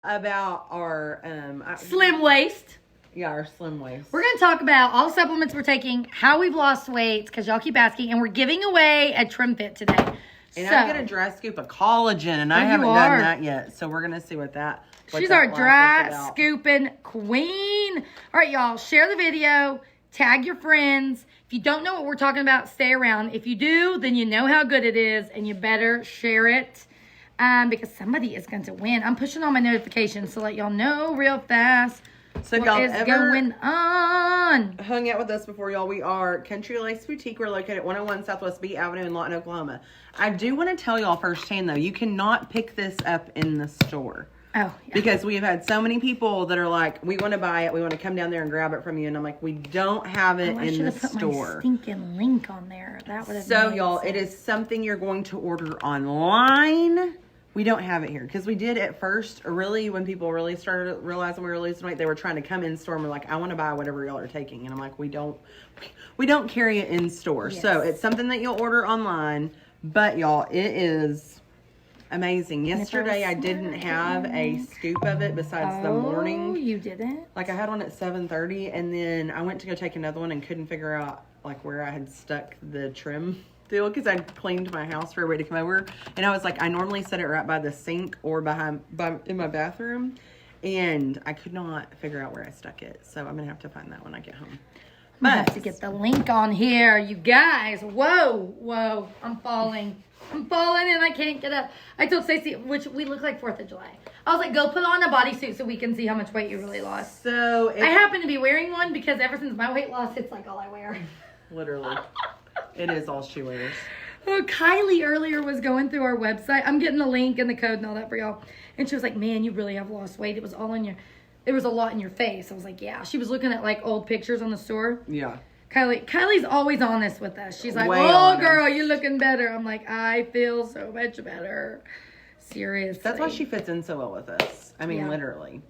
about our Slim waist. Yeah, our slim waist. We're going to talk about all the supplements we're taking, how we've lost weight, because y'all keep asking, and we're giving away a Trim Fit today. And I'm going to dry scoop a collagen, and I haven't done that yet. So we're going to see what that. She's our dry scooping queen. All right, y'all, share the video, tag your friends. If you don't know what we're talking about, stay around. If you do, then you know how good it is, and you better share it because somebody is going to win. I'm pushing on my notifications to let y'all know real fast. So if y'all ever going on? Hung out with us before, y'all, we are Country Lace Boutique. We're located at 101 Southwest B Avenue in Lawton, Oklahoma. I do want to tell y'all firsthand, though, you cannot pick this up in the store. Oh, yeah. Because we've had so many people that are like, we want to buy it. We want to come down there and grab it from you. And I'm like, we don't have it in the store. My stinking link on there. That would have So, y'all, it is something you're going to order online. We don't have it here because we did at first, really, when people really started realizing we were losing weight, they were trying to come in store and we're like, I want to buy whatever y'all are taking. And I'm like, we don't carry it in store. Yes. So it's something that you'll order online, but y'all, it is amazing. Yesterday I didn't have a scoop of it besides the morning. You didn't? Like I had one at 7:30 and then I went to go take another one and couldn't figure out like where I had stuck the trim deal because I cleaned my house for everybody to come over, and I was like, I normally set it right by the sink or in my bathroom, and I could not figure out where I stuck it. So I'm gonna have to find that when I get home. I have to get the link on here, you guys. Whoa, I'm falling and I can't get up. I told Stacey, which we look like 4th of July. I was like, go put on a bodysuit so we can see how much weight you really lost. So I happen to be wearing one because ever since my weight loss, it's like all I wear. Literally. It is all she wears. Oh, Kylie earlier was going through our website. I'm getting the link and the code and all that for y'all. And she was like, man, you really have lost weight. It was all in your, there was a lot in your face. I was like, yeah. She was looking at like old pictures on the store. Yeah. Kylie's always honest with us. She's like, girl, you're looking better. I'm like, I feel so much better. Seriously. That's why she fits in so well with us. I mean, literally.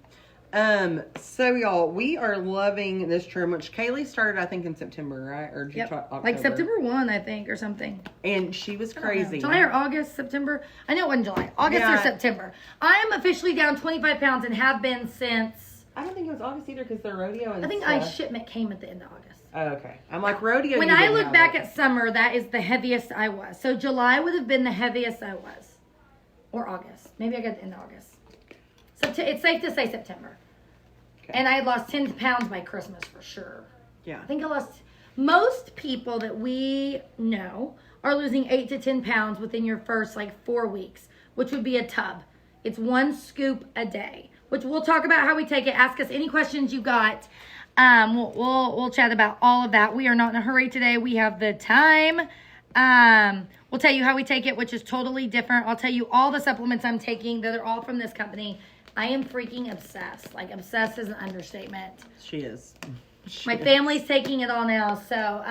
So y'all, we are loving this trim, which Kaylee started, I think, in September, right? Or October. Like September 1, I think, or something. And she was crazy. July or August, September. I know it wasn't July. August or September. I'm officially down 25 pounds and have been since. I don't think it was August either because the rodeo and I think stuff. my shipment came at the end of August. Oh, okay. I'm like, rodeo. When I look back at summer, that is the heaviest I was. So July would have been the heaviest I was. Or August. Maybe I got the end of August. So it's safe to say September. Okay. And I had lost 10 pounds by Christmas for sure. Yeah. I think I lost... Most people that we know are losing 8 to 10 pounds within your first, 4 weeks, which would be a tub. It's 1 scoop a day, which we'll talk about how we take it. Ask us any questions you got. We'll chat about all of that. We are not in a hurry today. We have the time. We'll tell you how we take it, which is totally different. I'll tell you all the supplements I'm taking that are all from this company. I am freaking obsessed. Obsessed is an understatement. She is. My family's taking it all now. So,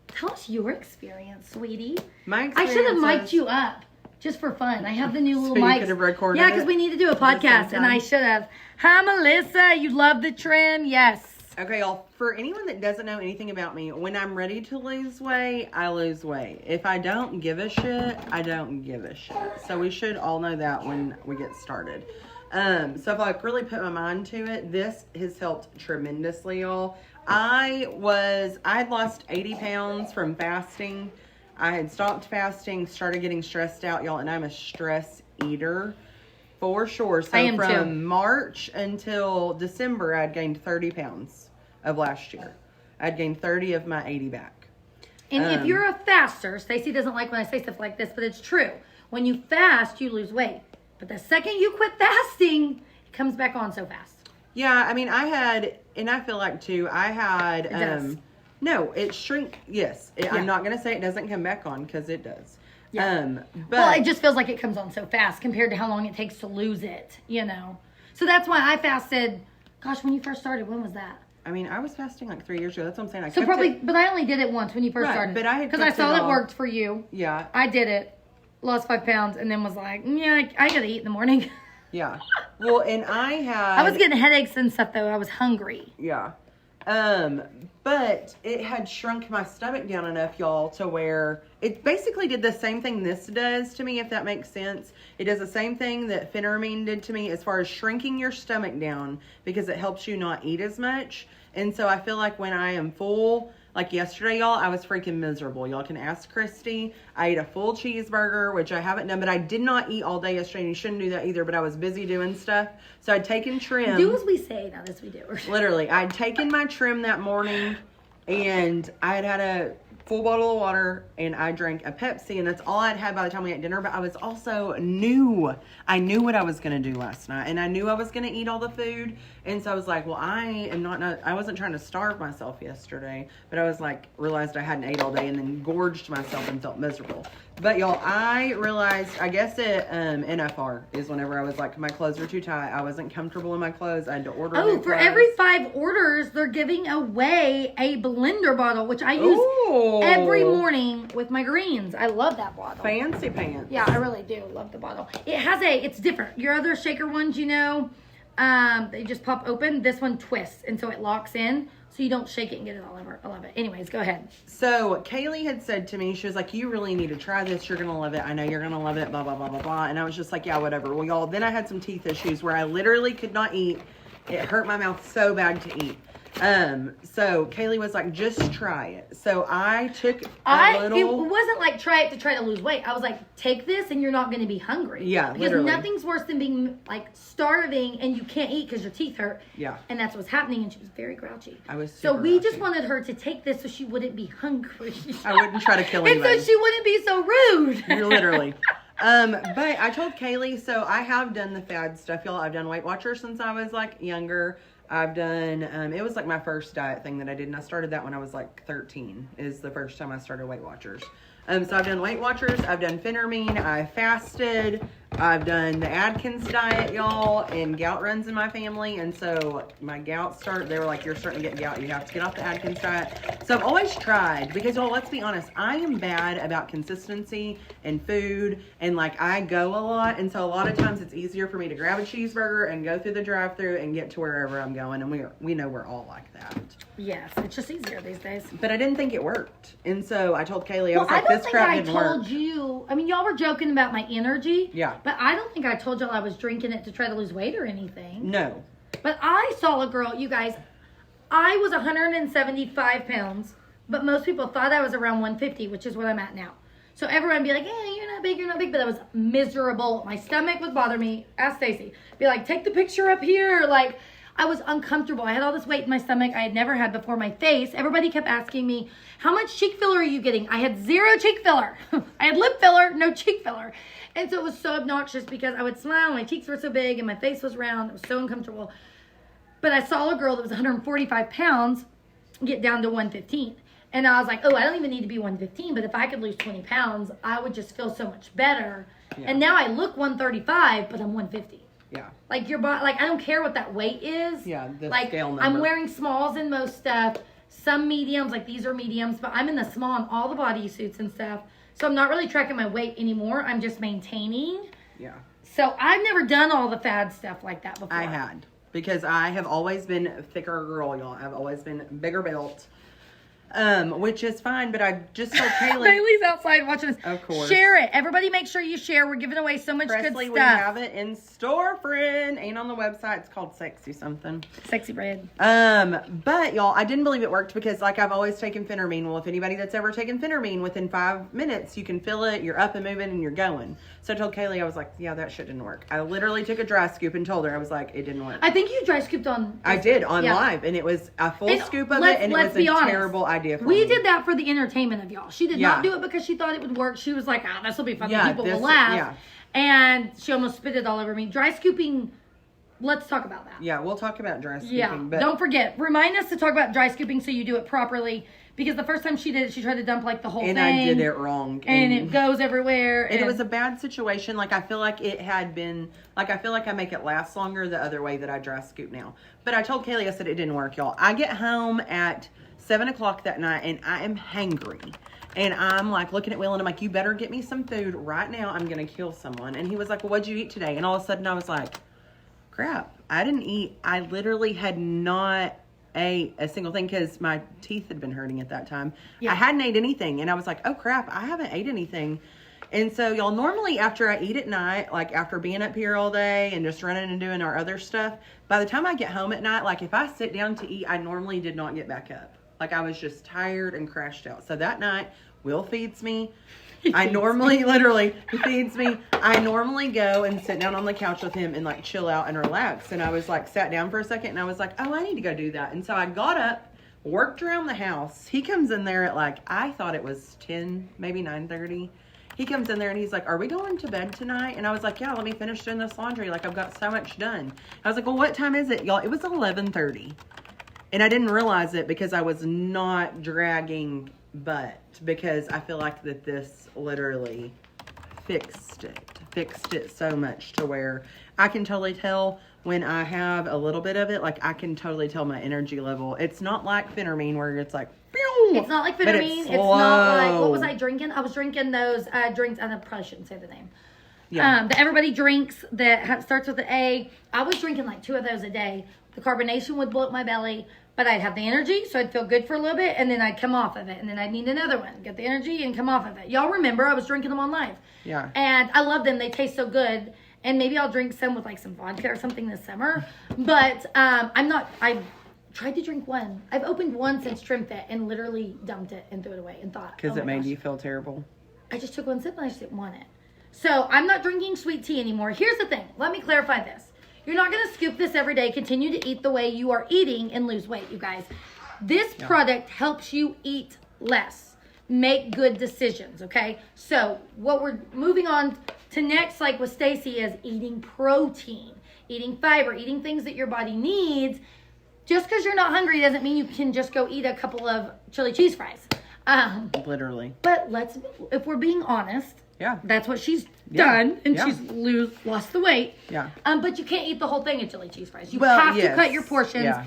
tell us your experience, sweetie. My experience. I should have mic'd you up just for fun. I have the new little mics. You could have recorded Yeah, because we need to do a podcast, and I should have. Hi, Melissa. You love the trim? Yes. Okay, y'all. For anyone that doesn't know anything about me, when I'm ready to lose weight, I lose weight. If I don't give a shit, I don't give a shit. So we should all know that when we get started. So if I really put my mind to it, this has helped tremendously, y'all. I had lost 80 pounds from fasting. I had stopped fasting, started getting stressed out, y'all, and I'm a stress eater for sure. So I am from too. March until December, I'd gained 30 pounds of last year. I'd gained 30 of my 80 back. And if you're a faster, Stacey doesn't like when I say stuff like this, but it's true. When you fast, you lose weight. But the second you quit fasting, it comes back on so fast. Yeah, I mean, and I feel like too, It does. No, it shrink. Yes. I'm not going to say it doesn't come back on because it does. Yeah. But well, it just feels like it comes on so fast compared to how long it takes to lose it, So that's why I fasted. Gosh, when you first started, when was that? I mean, I was fasting 3 years ago. That's what I'm saying. But I only did it once when you first started. But I had because I saw it worked for you. Yeah. I did it, lost 5 pounds, and then was like, I gotta eat in the morning. Yeah. Well, and I was getting headaches and stuff though. I was hungry. Yeah. But it had shrunk my stomach down enough, y'all, to where it basically did the same thing this does to me, if that makes sense. It does the same thing that Phenermine did to me as far as shrinking your stomach down because it helps you not eat as much. And so I feel like when I am full, like yesterday, y'all, I was freaking miserable. Y'all can ask Christy. I ate a full cheeseburger, which I haven't done, but I did not eat all day yesterday, and you shouldn't do that either, but I was busy doing stuff. So I'd taken trim. Do as we say, not as we do. Literally, I'd taken my trim that morning, and I had a full bottle of water, and I drank a Pepsi, and that's all I'd had by the time we ate dinner. But I was also new. I knew what I was going to do last night, and I knew I was going to eat all the food. And so I was like, well, I wasn't trying to starve myself yesterday, but I was like, realized I hadn't ate all day and then gorged myself and felt miserable. But y'all, I realized, I guess at NFR is whenever I was like, my clothes were too tight. I wasn't comfortable in my clothes. I had to order new for clothes. every 5 orders, they're giving away a blender bottle, which I use every morning with my greens. I love that bottle. Fancy pants. Yeah, I really do love the bottle. It's different. Your other shaker ones, they just pop open. This one twists, and so it locks in, so you don't shake it and get it all over. I love it. Anyways, go ahead. So Kaylee had said to me, she was like, you really need to try this. You're going to love it. I know you're going to love it, blah, blah, blah, blah, blah. And I was just like, yeah, whatever. Well, y'all, then I had some teeth issues where I literally could not eat. It hurt my mouth so bad to eat. So Kaylee was like, just try it. So I took It wasn't like try it to try to lose weight. I was like, take this and you're not going to be hungry. Yeah, because literally. nothing's worse than being like starving and you can't eat because your teeth hurt. Yeah. And that's what's happening. And she was very grouchy. I was So super we just grouchy. wanted her to take this so she wouldn't be hungry. I wouldn't try to kill and anybody. so she wouldn't be so rude. Literally. But I told Kaylee, so I have done the fad stuff, y'all. I've done Weight Watchers since I was like younger. I've done, it was like my first diet thing that I did, and I started that when I was like 13, is the first time I started Weight Watchers. So I've done Weight Watchers, I've done Phenermine, I fasted, I've done the Atkins diet, y'all, and gout runs in my family, and so my gout they were like, you're starting to get gout, you have to get off the Atkins diet. So I've always tried, because y'all, let's be honest, I am bad about consistency and food, and like I go a lot, and so a lot of times it's easier for me to grab a cheeseburger and go through the drive-thru and get to wherever I'm going, and we know we're all like that. Yes, it's just easier these days. But I didn't think it worked, and so I told Kaylee, I was like, this crap didn't work. I told you. I mean, y'all were joking about my energy. Yeah. But I don't think I told y'all I was drinking it to try to lose weight or anything. No. But I saw a girl, you guys. I was 175 pounds, but most people thought I was around 150, which is what I'm at now. So everyone would be like, hey, you're not big. But I was miserable. My stomach would bother me. Ask Stacy. Be like, take the picture up here. Like, I was uncomfortable. I had all this weight in my stomach I had never had before. My face. Everybody kept asking me, how much cheek filler are you getting? I had 0 cheek filler. I had lip filler, no cheek filler. And so it was so obnoxious because I would smile, my cheeks were so big, and my face was round. It was so uncomfortable. But I saw a girl that was 145 pounds get down to 115. And I was like, oh, I don't even need to be 115, but if I could lose 20 pounds, I would just feel so much better. Yeah. And now I look 135, but I'm 150. Yeah. Like your body, like I don't care what that weight is. Yeah, the like, scale number. I'm wearing smalls in most stuff. Some mediums, like these are mediums, but I'm in the small in all the bodysuits and stuff. So I'm not really tracking my weight anymore. I'm just maintaining. Yeah. So I've never done all the fad stuff like that before. I had. Because I have always been a thicker girl, y'all. I've always been bigger built. Which is fine, but I just told Kaylee. Bailey's outside watching us. Of course. Share it. Everybody make sure you share. We're giving away so much Presley, good stuff. we have it in store, friend, and on the website. It's called Sexy something. Sexy bread. But y'all, I didn't believe it worked because like I've always taken Phenermine. Well, if anybody that's ever taken Phenermine, within 5 minutes, you can feel it, you're up and moving, and you're going. So I told Kaylee, I was like, yeah, that shit didn't work. I literally took a dry scoop and told her, I was like, it didn't work. I think you dry scooped on. I did on live, and it was a full scoop of it, and it was a terrible idea for me. We did that for the entertainment of y'all. She did not do it because she thought it would work. She was like, this will be fun. People will laugh. Yeah. And she almost spit it all over me. Dry scooping, let's talk about that. Yeah, we'll talk about dry scooping. Yeah, but don't forget. Remind us to talk about dry scooping so you do it properly. Because the first time she did it, she tried to dump like the whole thing. And I did it wrong. And it goes everywhere. And it was a bad situation. Like, I feel like it had been, like, I feel like I make it last longer the other way that I dry scoop now. But I told Kaylee, I said it didn't work, y'all. I get home at 7 o'clock that night, and I am hangry. And I'm like looking at Will, and I'm like, you better get me some food right now. I'm going to kill someone. And he was like, well, what'd you eat today? And all of a sudden I was like, crap, I didn't eat. I literally had not ate a single thing because my teeth had been hurting at that time. Yeah. I hadn't ate anything, and I was like, oh crap, I haven't ate anything. And so y'all, normally after I eat at night, like after being up here all day and just running and doing our other stuff, by the time I get home at night, like if I sit down to eat, I normally did not get back up. Like I was just tired and crashed out. So that night, Will feeds me. I normally, literally, he feeds me. I normally go and sit down on the couch with him and like chill out and relax. And I was like, sat down for a second and I was like, oh, I need to go do that. And so I got up, worked around the house. He comes in there at like, I thought it was 10, maybe 9:30. He comes in there and he's like, are we going to bed tonight? And I was like, yeah, let me finish doing this laundry. Like I've got so much done. I was like, well, what time is it? Y'all, it was 11:30. And I didn't realize it because I was not dragging butt, because I feel like that this literally fixed it so much to where I can totally tell when I have a little bit of it. Like I can totally tell my energy level. It's not like Phentermine where it's like, pew, It's not like Phentermine. It's not like, what was I drinking? I was drinking those drinks. I probably shouldn't say the name. Yeah. That everybody drinks that starts with an A. I was drinking like 2 of those a day. The carbonation would bloat my belly, but I'd have the energy, so I'd feel good for a little bit, and then I'd come off of it, and then I'd need another one, get the energy, and come off of it. Y'all remember, I was drinking them on live. Yeah. And I love them. They taste so good. And maybe I'll drink some with like some vodka or something this summer. But I tried to drink one. I've opened one since Trim Fit and literally dumped it and threw it away and thought, Because oh it my made gosh. you feel terrible. I just took one sip and I just didn't want it. So I'm not drinking sweet tea anymore. Here's the thing. Let me clarify this. You're not going to scoop this every day. Continue to eat the way you are eating and lose weight, you guys. This product helps you eat less. Make good decisions, okay? So what we're moving on to next, like with Stacy, is eating protein, eating fiber, eating things that your body needs. Just because you're not hungry doesn't mean you can just go eat a couple of chili cheese fries. Literally. But if we're being honest, Yeah. that's what she's done, and Yeah. she's lost the weight. Yeah. But you can't eat the whole thing of chili cheese fries. You Well, have to yes. cut your portions. Yeah.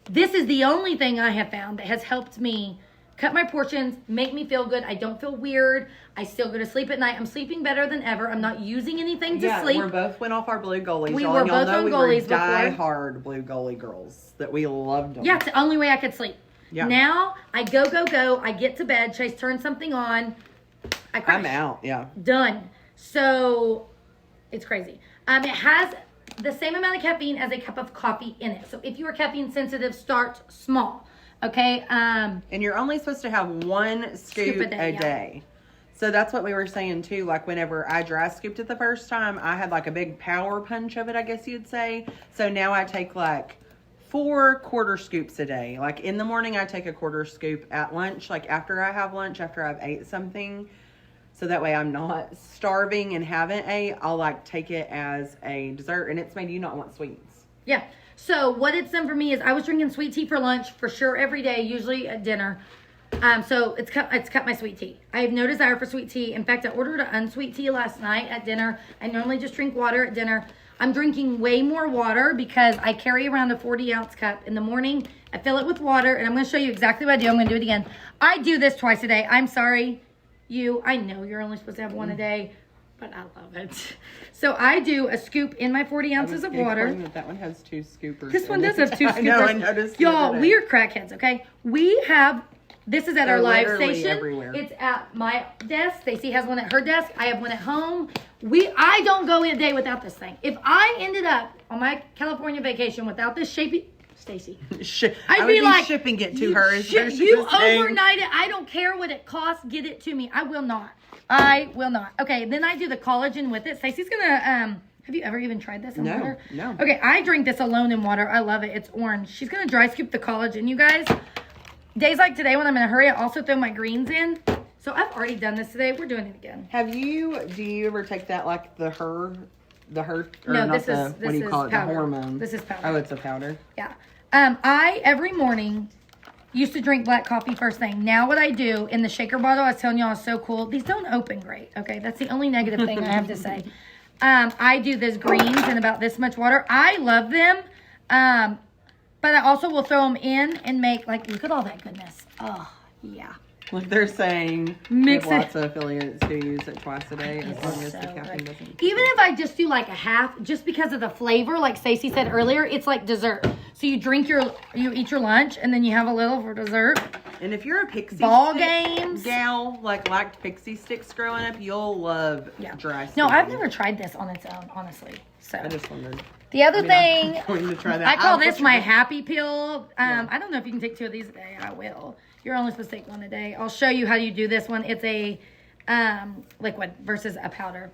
This is the only thing I have found that has helped me cut my portions, make me feel good. I don't feel weird. I still go to sleep at night. I'm sleeping better than ever. I'm not using anything to sleep. We both went off our blue goalies. We y'all, were and y'all both know on we goalies were before. die-hard blue goalie girls. That we loved them. Yeah, it's the only way I could sleep. Yeah. Now, I go. I get to bed. Chase turns something on. I crash. I'm out. Yeah. Done. So, it's crazy. It has the same amount of caffeine as a cup of coffee in it. So, if you are caffeine sensitive, start small. Okay? And you're only supposed to have one scoop a day, day. So that's what we were saying too. Like whenever I dry scooped it the first time, I had like a big power punch of it, I guess you'd say. So now I take like 4 quarter scoops a day. Like in the morning, I take a quarter scoop. At lunch, like after I have lunch, after I've ate something, so that way I'm not starving and haven't ate, I'll like take it as a dessert, and it's made you not want sweets. Yeah. So what it's done for me is I was drinking sweet tea for lunch for sure every day, usually at dinner. So it's cut my sweet tea. I have no desire for sweet tea. In fact, I ordered an unsweet tea last night at dinner. I normally just drink water at dinner. I'm drinking way more water because I carry around a 40-ounce cup in the morning. I fill it with water, and I'm going to show you exactly what I do. I'm going to do it again. I do this twice a day. I'm sorry, I know you're only supposed to have one a day, but I love it. So I do a scoop in my 40 ounces of water. That one has 2 scoopers. This one does have 2 scoopers. I know, I noticed. Y'all, we are crackheads, okay? We have, this is at They're our live literally station. everywhere. It's at my desk. Stacy has one at her desk. I have one at home. I don't go a day without this thing. If I ended up on my California vacation without this shapey, Stacy, I would be like shipping it to her. You overnight it. I don't care what it costs. Get it to me. I will not. Okay, then I do the collagen with it. Stacy's gonna have you ever even tried this in water? No. Okay, I drink this alone in water. I love it. It's orange. She's gonna dry scoop the collagen, you guys. Days like today when I'm in a hurry, I also throw my greens in. So I've already done this today. We're doing it again. Do you ever take that like the her, or no, not this what do you call it? powder. The hormone. This is powder. Oh, it's a powder. Yeah. I every morning used to drink black coffee first thing. Now what I do in the shaker bottle, I was telling y'all, is so cool. These don't open great. Okay, that's the only negative thing I have to say. I do this greens in about this much water. I love them. But I also will throw them in and make, like, look at all that goodness. Oh, yeah. Like they're saying, Mix we have it. lots of affiliates who use it twice a day as long as the So caffeine good. doesn't. Even if I just do like a half, just because of the flavor, like Stacey said earlier, it's like dessert. So you eat your lunch, and then you have a little for dessert. And if you're a pixie Ball stick games. gal, liked pixie sticks growing up, you'll love dry No, I've scooping. never tried this on its own, honestly. So I just wondered. the other thing, I'm going to try that. I call this my happy pill. I don't know if you can take 2 of these a day. I will. You're only supposed to take 1 a day. I'll show you how you do this one. It's a liquid versus a powder.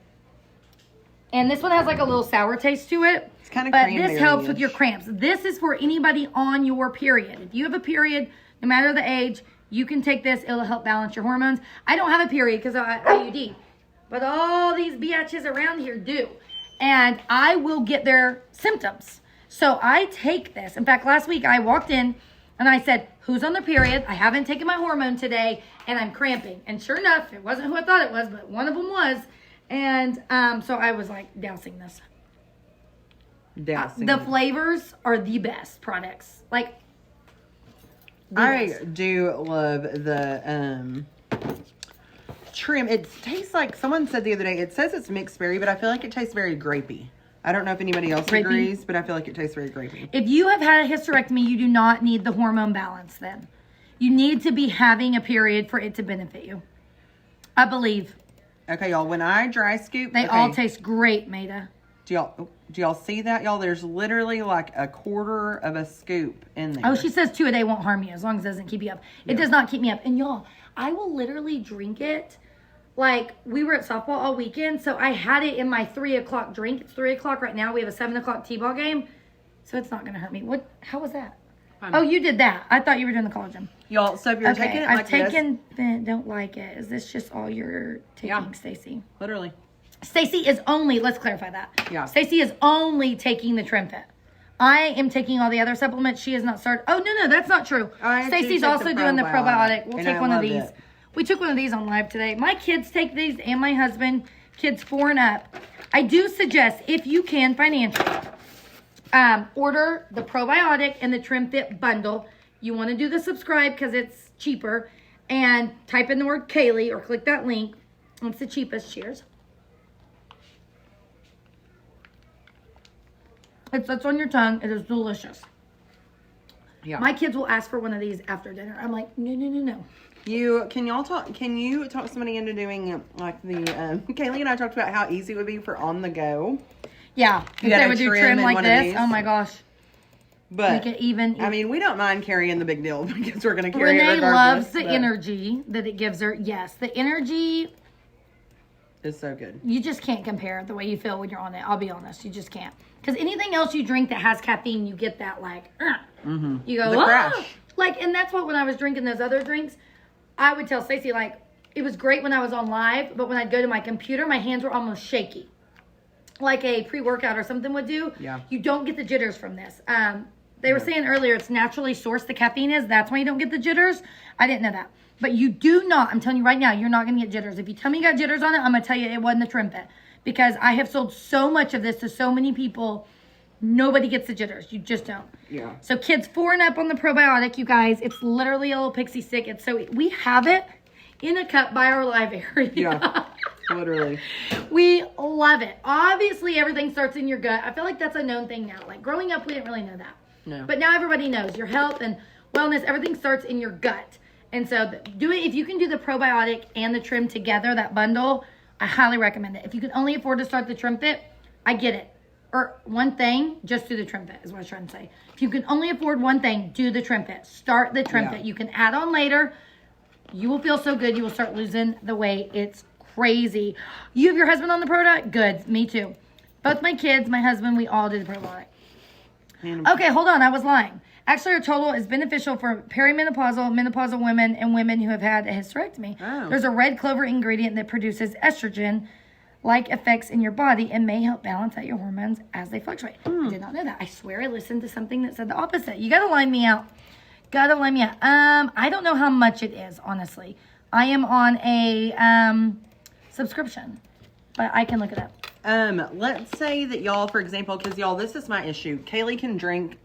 And this one has like a little sour taste to it. It's kind of But this helps with your cramps. This is for anybody on your period. If you have a period, no matter the age, you can take this. It'll help balance your hormones. I don't have a period because I IUD. But all these biatches around here do. And I will get their symptoms. So I take this. In fact, last week I walked in and I said, who's on their period? I haven't taken my hormone today and I'm cramping. And sure enough, it wasn't who I thought it was, but one of them was. And so I was like dousing this. The flavors are the best products. Like, I do love the trim. It tastes like, someone said the other day, it says it's mixed berry, but I feel like it tastes very grapey. I don't know if anybody else agrees, but I feel like it tastes very grapey. If you have had a hysterectomy, you do not need the hormone balance then. You need to be having a period for it to benefit you. I believe. Okay, y'all, when I dry scoop, they all taste great, Maida. Do y'all see that, y'all? There's literally like a quarter of a scoop in there. Oh, she says 2 a day won't harm you as long as it doesn't keep you up. It does not keep me up. And y'all, I will literally drink it. Like, we were at softball all weekend, so I had it in my 3 o'clock drink. It's 3 o'clock right now. We have a 7 o'clock t-ball game, so it's not going to hurt me. How was that? Oh, you did that. I thought you were doing the collagen. Y'all, so if you're taking it like this. Don't like it. Is this just all you're taking, Stacy? Literally. Stacy is only, let's clarify that. Yeah. Stacy is only taking the TrimFit. I am taking all the other supplements. She has not started. Oh, no, that's not true. Stacy's also doing the probiotic. We'll take one of these. We took one of these on live today. My kids take these and my husband, kids 4 and up. I do suggest, if you can financially, order the probiotic and the TrimFit bundle. You want to do the subscribe because it's cheaper. And type in the word Kaylee or click that link. It's the cheapest. Cheers. It's on your tongue. It is delicious. Yeah. My kids will ask for one of these after dinner. I'm like, no. Can you talk somebody into doing like the Kaylee and I talked about how easy it would be for on the go. Yeah. If they would do trim like this. Oh my gosh. But make it even. I mean, we don't mind carrying the big deal because we're going to carry it regardless. Renee loves the energy that it gives her. Yes, the energy is so good. You just can't compare the way you feel when you're on it. I'll be honest, you just can't. Because anything else you drink that has caffeine, you get that like, you go, the crash. Like, and that's what when I was drinking those other drinks, I would tell Stacey like, it was great when I was on live, but when I'd go to my computer, my hands were almost shaky, like a pre-workout or something would do. Yeah. You don't get the jitters from this. They were saying earlier it's naturally sourced, the caffeine is. That's why you don't get the jitters. I didn't know that. But you do not, I'm telling you right now, you're not going to get jitters. If you tell me you got jitters on it, I'm going to tell you it wasn't the TrimFit. Because I have sold so much of this to so many people, nobody gets the jitters. You just don't. Yeah. So kids 4 and up on the probiotic, you guys, it's literally a little pixie stick. It's so, we have it in a cup by our live area. Yeah, literally. We love it. Obviously, everything starts in your gut. I feel like that's a known thing now. Like growing up, we didn't really know that. No. But now everybody knows your health and wellness, everything starts in your gut. And so do it. If you can do the probiotic and the trim together, that bundle, I highly recommend it. If you can only afford to start the TrimFit, I get it. Or one thing, just do the TrimFit is what I was trying to say. If you can only afford one thing, do the TrimFit. Start the TrimFit. Yeah. You can add on later. You will feel so good. You will start losing the weight. It's crazy. You have your husband on the product? Good. Me too. Both my kids, my husband, we all do the probiotic. Okay, hold on. I was lying. Actually, our total is beneficial for perimenopausal, menopausal women, and women who have had a hysterectomy. Oh. There's a red clover ingredient that produces estrogen-like effects in your body and may help balance out your hormones as they fluctuate. I did not know that. I swear I listened to something that said the opposite. You got to line me out. I don't know how much it is, honestly. I am on a subscription, but I can look it up. Let's say that y'all, for example, because y'all, this is my issue. Kaylee can drink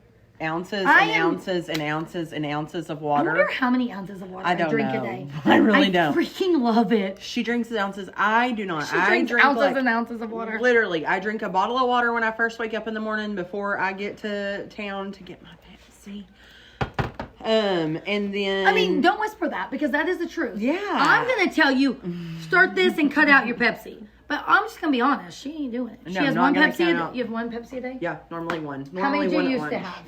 ounces I and am- ounces and ounces and ounces of I water. wonder how many ounces of water I don't drink know. a day. I really don't. I freaking love it. She drinks ounces. I do not. She I drinks drink ounces like, and ounces of water. Literally, I drink a bottle of water when I first wake up in the morning before I get to town to get my Pepsi. And then I mean, don't whisper that because that is the truth. Yeah. I'm going to tell you, start this and cut out your Pepsi. But I'm just going to be honest. She ain't doing it. She No, has not one gonna Pepsi. count out. You have one Pepsi a day? Yeah, normally one. How many Normally do one you at used to lunch. have?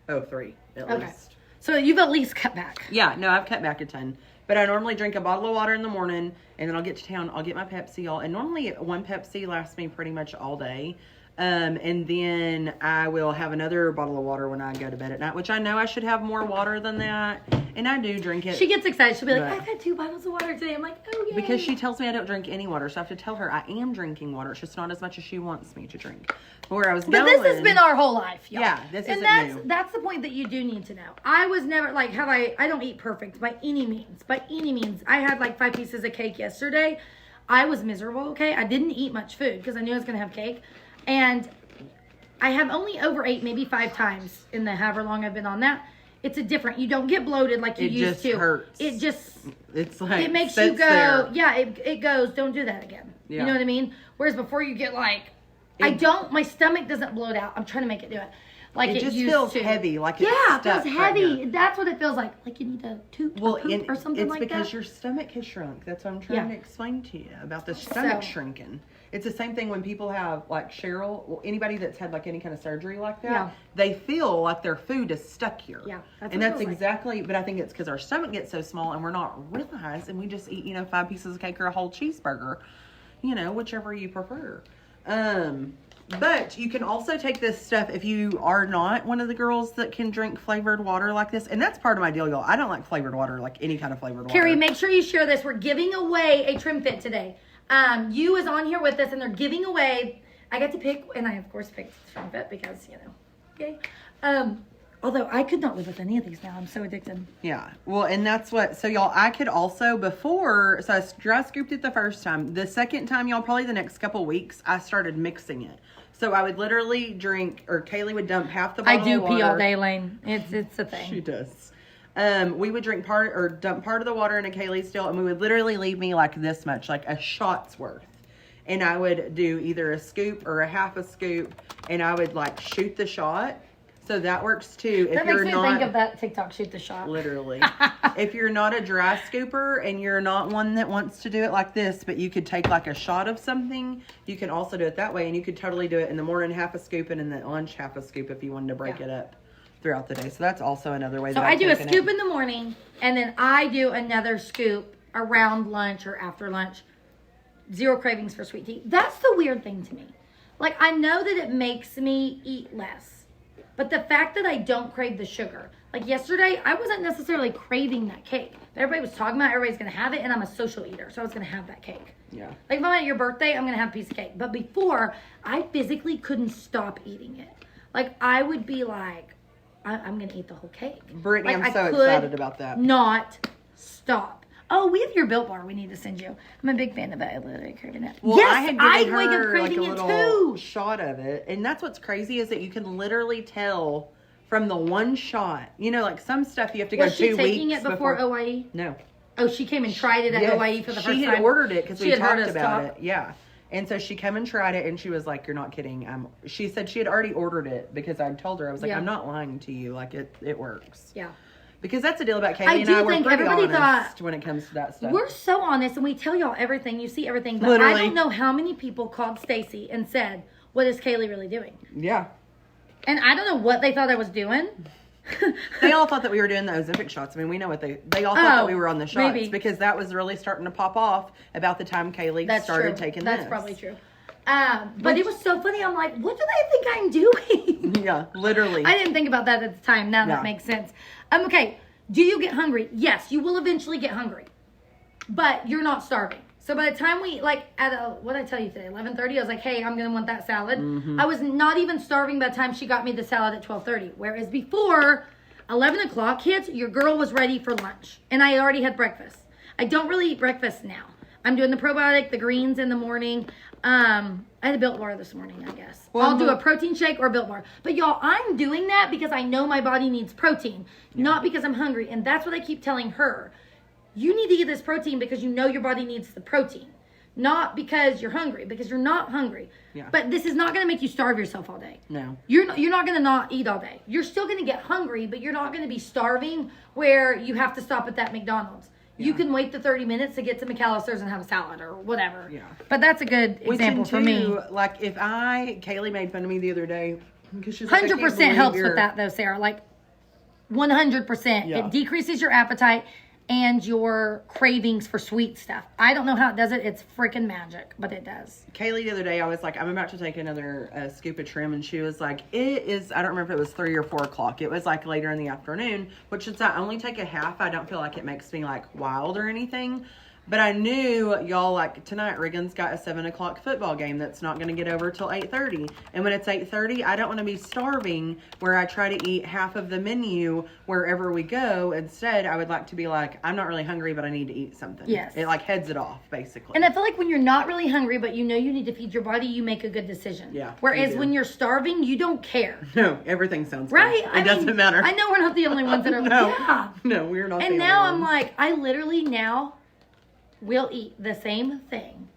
Oh, 3 at Okay. least. So you've at least cut back. Yeah, no, I've cut back a ton. But I normally drink a bottle of water in the morning, and then I'll get to town. I'll get my Pepsi. And normally one Pepsi lasts me pretty much all day. And then I will have another bottle of water when I go to bed at night, which I know I should have more water than that. And I do drink it. She gets excited. She'll be like, But- I've had 2 bottles of water today. I'm like, oh, yeah. Because she tells me I don't drink any water, so I have to tell her I am drinking water. It's just not as much as she wants me to drink. Where I was But going, this has been our whole life, y'all. Yeah, this and isn't new. that's the point that you do need to know. I was never like, I don't eat perfect by any means. By any means. I had like 5 pieces of cake yesterday. I was miserable, okay? I didn't eat much food because I knew I was going to have cake. And I have only overate maybe 5 times in the however long I've been on that. It's a different, you don't get bloated like you It used just to. hurts. It just, It's like it makes you sits go, there. yeah, it goes, don't do that again. Yeah. You know what I mean? Whereas before you get like, my stomach doesn't bloat out. I'm trying to make it do it. Like It just used feels to. heavy, like it's yeah, it stuck feels right heavy. here. That's what it feels like. Like you need a toot or poop or something it's like because that. your stomach has shrunk. That's what I'm trying Yeah. to explain to you about the stomach So- shrinking. It's the same thing when people have like Cheryl, well, anybody that's had like any kind of surgery like that, Yeah. they feel like their food is stuck here. Yeah, that's and what it that's feels like. exactly. But I think it's because our stomach gets so small and we're not realized, and we just eat 5 pieces of cake or a whole cheeseburger, whichever you prefer. But you can also take this stuff if you are not one of the girls that can drink flavored water like this. And that's part of my deal, y'all. I don't like flavored water, like any kind of flavored water. Carrie, make sure you share this. We're giving away a Trim Fit today. You is on here with us, and they're giving away. I get to pick, and I of course picked Trim Fit because yay. Although I could not live with any of these now. I'm so addicted. Yeah. Well, and that's what, so y'all, I could also before, so I dry scooped it the first time. The second time, y'all, probably the next couple weeks, I started mixing it. So I would literally drink, or Kaylee would dump half the I bottle do of water. pee all day, Lane. It's a thing. She does. We would drink dump part of the water into Kaylee's still, and we would literally leave me like this much, like a shot's worth. And I would do either a scoop or a half a scoop, and I would like shoot the shot. So that works too. That makes me think of that TikTok, shoot the shot. Literally. If you're not a dry scooper and you're not one that wants to do it like this, but you could take like a shot of something, you can also do it that way. And you could totally do it in the morning, half a scoop, and in the lunch, half a scoop if you wanted to break it up throughout the day. So that's also another way. So that I I've do a taken scoop it. in the morning, and then I do another scoop around lunch or after lunch. 0 cravings for sweet tea. That's the weird thing to me. Like, I know that it makes me eat less. But the fact that I don't crave the sugar. Like yesterday, I wasn't necessarily craving that cake. Everybody was talking about everybody's going to have it, and I'm a social eater, so I was going to have that cake. Yeah. Like if I'm at your birthday, I'm going to have a piece of cake. But before, I physically couldn't stop eating it. Like, I would be like, I'm going to eat the whole cake. Brittany, Like, I'm so I could excited about that. Not stop. Oh, we have your Built Bar we need to send you. I'm a big fan of it. I literally craving it. Well, yes, I had I given wake up her like a craving it little too. shot of it. And that's what's crazy is that you can literally tell from the one shot. Like some stuff you have to go Was 2 she weeks taking it before OIE? No. Oh, she came and tried it at Yes, OIE for the first time. She had ordered it because She we had heard talked us about talk. it. Yeah. And so she came and tried it, and she was like, "You're not kidding." She said she had already ordered it because I told her, I was like, Yeah. "I'm not lying to you. Like it works." Yeah. Because that's the deal about Kaylee I and do I. We're think pretty everybody honest thought- when it comes to that stuff. We're so honest, and we tell y'all everything. You see everything. But Literally. I don't know how many people called Stacy and said, what is Kaylee really doing? Yeah. And I don't know what they thought I was doing. They all thought that we were doing the Ozempic shots. I mean, we know what they all thought that we were on the shots maybe. because that was really starting to pop off about the time Kaylee That's started true. taking That's this. probably true. But it was so funny. I'm like, what do they think I'm doing? Yeah, literally. I didn't think about that at the time. Now Yeah. that makes sense. Okay. Do you get hungry? Yes, you will eventually get hungry. But you're not starving. So by the time we, what did I tell you today? 11:30, I was like, hey, I'm going to want that salad. Mm-hmm. I was not even starving by the time she got me the salad at 12:30. Whereas before 11 o'clock hits, your girl was ready for lunch. And I already had breakfast. I don't really eat breakfast now. I'm doing the probiotic, the greens in the morning. I had a Built Bar this morning, I guess. Well, I'll do a protein shake or a Built Bar. But y'all, I'm doing that because I know my body needs protein, not because I'm hungry. And that's what I keep telling her. You need to get this protein because you know your body needs the protein. Not because you're hungry, because you're not hungry. Yeah. But this is not going to make you starve yourself all day. No. You're not going to not eat all day. You're still going to get hungry, but you're not going to be starving where you have to stop at that McDonald's. You can wait the 30 minutes to get to McAllister's and have a salad or whatever. Yeah. But that's a good example for me. Like if Kaylee made fun of me the other day because she's like, 100% helps with that though, Sarah. Like 100%. Yeah. It decreases your appetite and your cravings for sweet stuff. I don't know how it does it. It's freaking magic, but it does. Kaylee the other day, I was like, I'm about to take another scoop of trim, and she was like, it is, I don't remember if it was 3 or 4 o'clock. It was like later in the afternoon, which since I only take a half, I don't feel like it makes me like wild or anything. But I knew y'all, like tonight, Riggins got a 7 o'clock football game that's not going to get over till 8:30. And when it's 8:30, I don't want to be starving where I try to eat half of the menu wherever we go. Instead, I would like to be like, I'm not really hungry, but I need to eat something. Yes. It like heads it off, basically. And I feel like when you're not really hungry, but you know you need to feed your body, you make a good decision. Yeah, Whereas you do. when you're starving, you don't care. No, everything sounds Right? good. It doesn't matter. I know we're not the only ones that are No. yeah. No, we're not. And the now only I'm ones. like, I literally now will eat the same thing.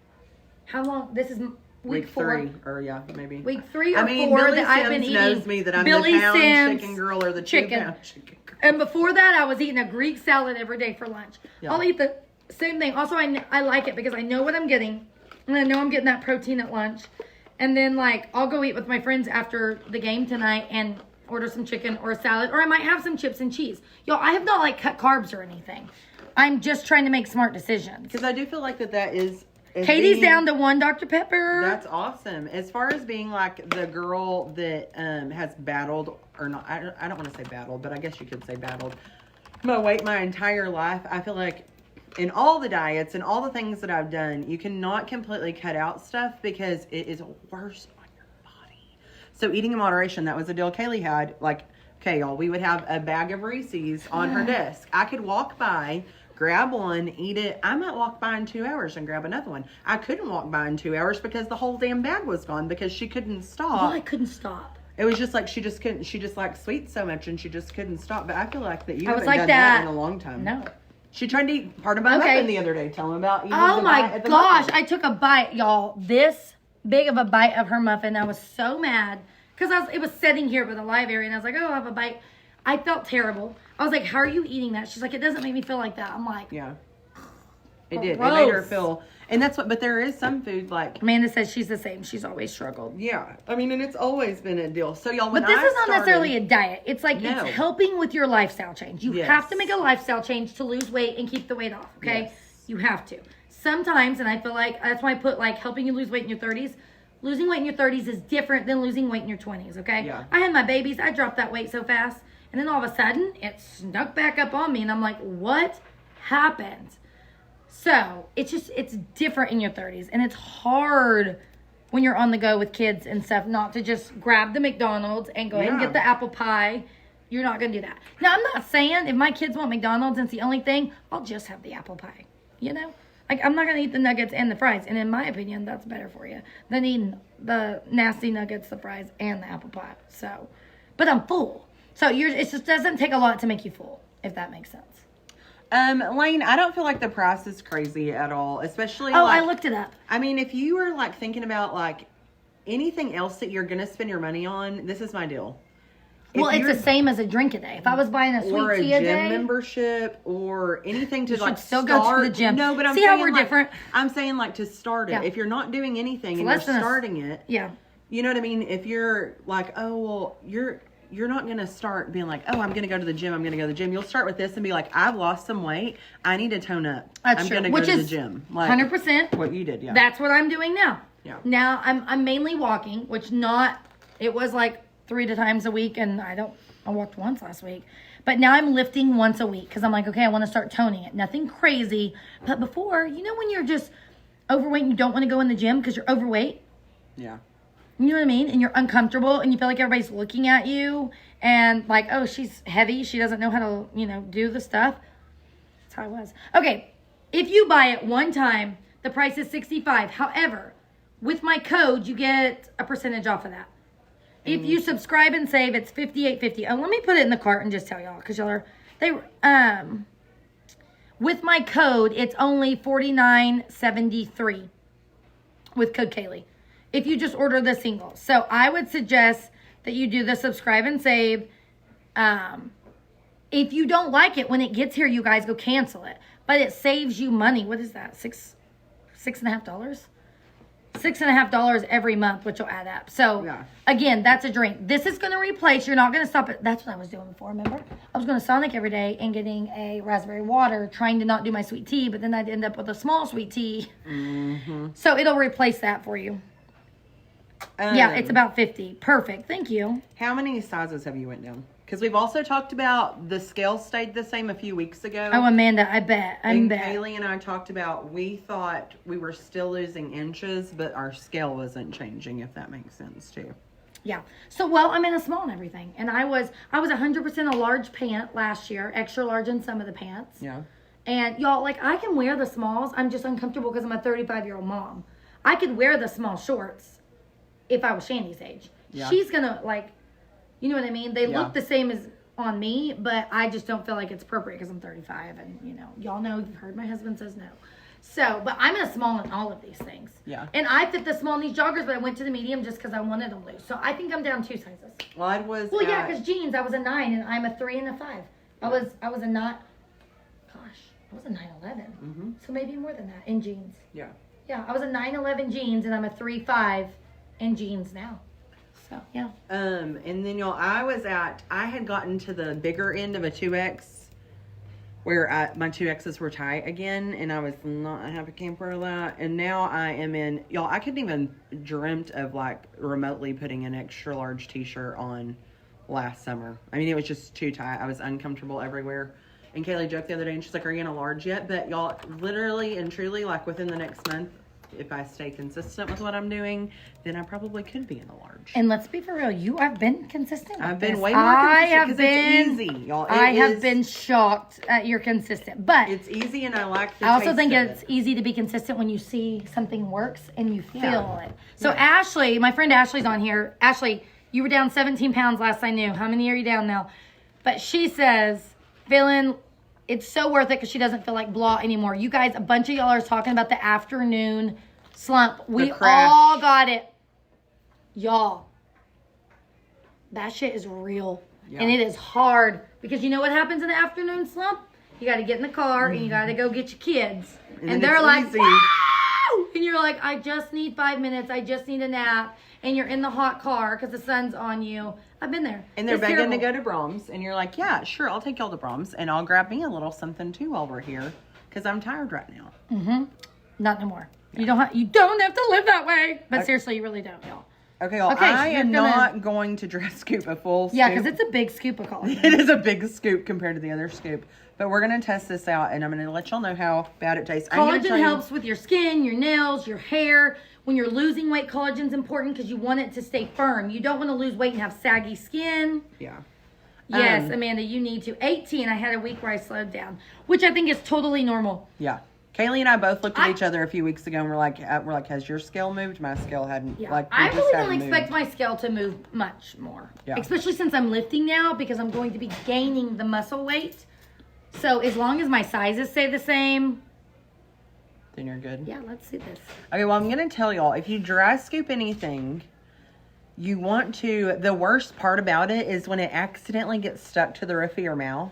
How long? This is week 4. 3, or yeah, maybe. Week 3 or I mean, 4 Billy that I've Sims been knows eating me that I'm Billy the pound Sims chicken girl or the chicken. 2-pound chicken girl. And before that, I was eating a Greek salad every day for lunch. Yeah. I'll eat the same thing. Also, I like it because I know what I'm getting. And I know I'm getting that protein at lunch. And then, like, I'll go eat with my friends after the game tonight and order some chicken or a salad. Or I might have some chips and cheese. Y'all, I have not, like, cut carbs or anything. I'm just trying to make smart decisions. Because I do feel like that is Katie's being, down to 1 Dr. Pepper. That's awesome. As far as being like the girl that has battled, or not, I don't want to say battled, but I guess you could say battled my weight my entire life. I feel like in all the diets and all the things that I've done, you cannot completely cut out stuff because it is worse on your body. So eating in moderation, that was the deal Kaylee had. Like, okay, y'all, we would have a bag of Reese's on her desk. I could walk by, grab one, eat it. I might walk by in 2 hours and grab another one. I couldn't walk by in 2 hours because the whole damn bag was gone because she couldn't stop. Well, I couldn't stop. It was just like she just couldn't. She just liked sweets so much and she just couldn't stop. But I feel like that you I was haven't like done that. in a long time. No. She tried to eat part of my Okay. muffin the other day. Tell him about eating Oh the my bite at the gosh, muffin. I took a bite, y'all. This big of a bite of her muffin. I was so mad because it was sitting here by the live area, and I was like, oh, I'll have a bite. I felt terrible. I was like, how are you eating that? She's like, it doesn't make me feel like that. I'm like, Yeah. It did. It made her Gross. feel. And that's what, but there is some food like, Amanda says she's the same. She's always struggled. yeah. I mean, and it's always been a deal. So y'all, when But this I is not started- necessarily a diet. It's like No. it's helping with your lifestyle change. You Yes. have to make a lifestyle change to lose weight and keep the weight off, okay? Yes. You have to. Sometimes, and I feel like that's why I put like helping you lose weight in your 30s. Losing weight in your 30s is different than losing weight in your 20s, okay? Yeah. I had my babies. I dropped that weight so fast. And then all of a sudden, it snuck back up on me. And I'm like, what happened? So it's different in your 30s. And it's hard when you're on the go with kids and stuff not to just grab the McDonald's and go ahead and Yeah. get the apple pie. You're not going to do that. Now, I'm not saying if my kids want McDonald's and it's the only thing, I'll just have the apple pie. You know? Like, I'm not going to eat the nuggets and the fries. And in my opinion, that's better for you than eating the nasty nuggets, the fries, and the apple pie. So, but I'm full. So it just doesn't take a lot to make you full, if that makes sense. Lane, I don't feel like the price is crazy at all, especially. Oh, like, I looked it up. I mean, if you are like thinking about like anything else that you're gonna spend your money on, this is my deal. Well, If it's you're- the same as a drink a day. If I was buying a or sweet a tea gym a day, membership or anything to You should like still go to start. the gym. No, but I'm See how saying we're like, different? I'm saying like to start it. Yeah. If you're not doing anything and less you're than a- starting it, yeah. you know what I mean? If you're like, oh well, you're not going to start being like, oh, I'm going to go to the gym. I'm going to go to the gym. You'll start with this and be like, I've lost some weight. I need to tone up. That's I'm true. going to go Which to the is gym. Like 100%. what you did, yeah. That's what I'm doing now. Yeah. Now I'm mainly walking, which it was like 3 times a week, and I walked once last week. But now I'm lifting once a week because I'm like, okay, I want to start toning it. Nothing crazy. But before, you know when you're just overweight and you don't want to go in the gym because you're overweight? Yeah. You know what I mean? And you're uncomfortable and you feel like everybody's looking at you and like, oh, she's heavy. She doesn't know how to, do the stuff. That's how I was. Okay. If you buy it one time, the price is $65. However, with my code, you get a percentage off of that. If you subscribe and save, it's $58.50. Oh, let me put it in the cart and just tell y'all, because y'all are with my code, it's only $49.73 with code Kaylee. If you just order the single. So I would suggest that you do the subscribe and save. If you don't like it when it gets here, you guys go cancel it. But it saves you money. What is that? $6.50? $6.50 every month, which will add up. So again, that's a drink. This is going to replace. You're not going to stop it. That's what I was doing before. Remember, I was going to Sonic every day and getting a raspberry water, trying to not do my sweet tea, but then I'd end up with a small sweet tea. So it'll replace that for you. Yeah, it's about 50. Perfect. Thank you. How many sizes have you went down? Because we've also talked about the scale stayed the same a few weeks ago. Oh, Amanda, I bet. Kaylee and I talked about, we thought we were still losing inches, but our scale wasn't changing, if that makes sense too. Yeah. So, well, I'm in a small and everything. And I was 100% a large pant last year, extra large in some of the pants. Yeah. And y'all, like, I can wear the smalls. I'm just uncomfortable because I'm a 35-year-old mom. I could wear the small shorts if I was Shandy's age. Yeah. She's going to, like, you know what I mean? They look the same as on me, but I just don't feel like it's appropriate because I'm 35 and, you know, y'all know, you've heard my husband says no. So, but I'm in a small in all of these things. Yeah. And I fit the small in these joggers, but I went to the medium just because I wanted them loose. So I think I'm down 2 sizes. Well, I was. Well, yeah, because jeans, I was a 9 and I'm a 3 and a 5. I was a not, gosh, I was a 9'11". So maybe more than that in jeans. Yeah. Yeah, I was a 9'11" jeans and I'm a 3'5" in jeans now. So, yeah. And then, y'all, I had gotten to the bigger end of a 2X where my 2Xs were tight again, and I was not a happy camper of that. And now I am in, y'all, I couldn't even dreamt of, like, remotely putting an extra large t-shirt on last summer. I mean, it was just too tight. I was uncomfortable everywhere. And Kaylee joked the other day, and she's like, are you in a large yet? But, y'all, literally and truly, like, within the next month, if I stay consistent with what I'm doing, then I probably could be in a large. And let's be for real, you have been consistent. I've been way more consistent because it's easy, y'all. I have been shocked at your consistent, but it's easy, and I like the I also think it's easy to be consistent when you see something works and you feel it. So Ashley, my friend Ashley's on here. Ashley, you were down 17 pounds last I knew. How many are you down now? But she says, feeling it's so worth it because she doesn't feel like blah anymore. You guys, a bunch of y'all are talking about the afternoon slump. We all got it. Y'all, that shit is real. Yeah. And it is hard. Because you know what happens in the afternoon slump? You got to get in the car and you got to go get your kids. And they're like, wow! And you're like, I just need 5 minutes. I just need a nap. And you're in the hot car because the sun's on you. I've been there. And they're begging to go to Brahms. And you're like, yeah, sure, I'll take y'all to Brahms. And I'll grab me a little something too while we're here. Because I'm tired right now. Not no more. Yeah. You don't have to live that way. But seriously, you really don't, y'all. Okay, y'all, I am not going to dress scoop a full scoop. Yeah, because it's a big scoop of collagen. It is a big scoop compared to the other scoop. But we're going to test this out, and I'm going to let y'all know how bad it tastes. Collagen helps with your skin, your nails, your hair. When you're losing weight, collagen's important because you want it to stay firm. You don't want to lose weight and have saggy skin. Yeah. Yes, Amanda, you need to. 18, I had a week where I slowed down, which I think is totally normal. Yeah. Kaylee and I both looked at each other a few weeks ago and we're like, has your scale moved? My scale hadn't. Yeah. I really don't expect my scale to move much more. Yeah. Especially since I'm lifting now because I'm going to be gaining the muscle weight. So as long as my sizes stay the same, then you're good. Yeah, let's see this. Okay, well, I'm going to tell y'all, if you dry scoop anything, you want to, the worst part about it is when it accidentally gets stuck to the roof of your mouth.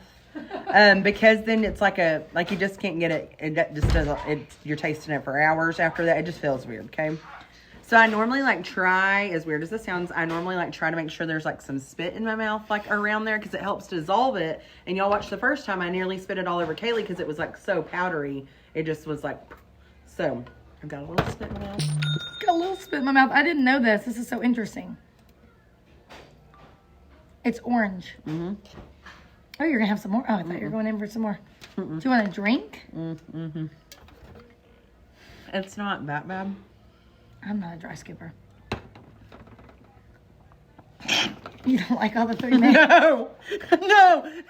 Because then it's like you just can't get it. It just doesn't. You're tasting it for hours after that. It just feels weird. Okay. So I normally try, as weird as this sounds, I normally try to make sure there's some spit in my mouth around there because it helps dissolve it. And y'all watched the first time I nearly spit it all over Kaylee because it was so powdery. It just was so. I've got a little spit in my mouth. Got a little spit in my mouth. I didn't know this. This is so interesting. It's orange. Oh, you're going to have some more? Oh, I thought you were going in for some more. Do you want a drink? It's not that bad. I'm not a dry scooper. You don't like all the three mixed? No.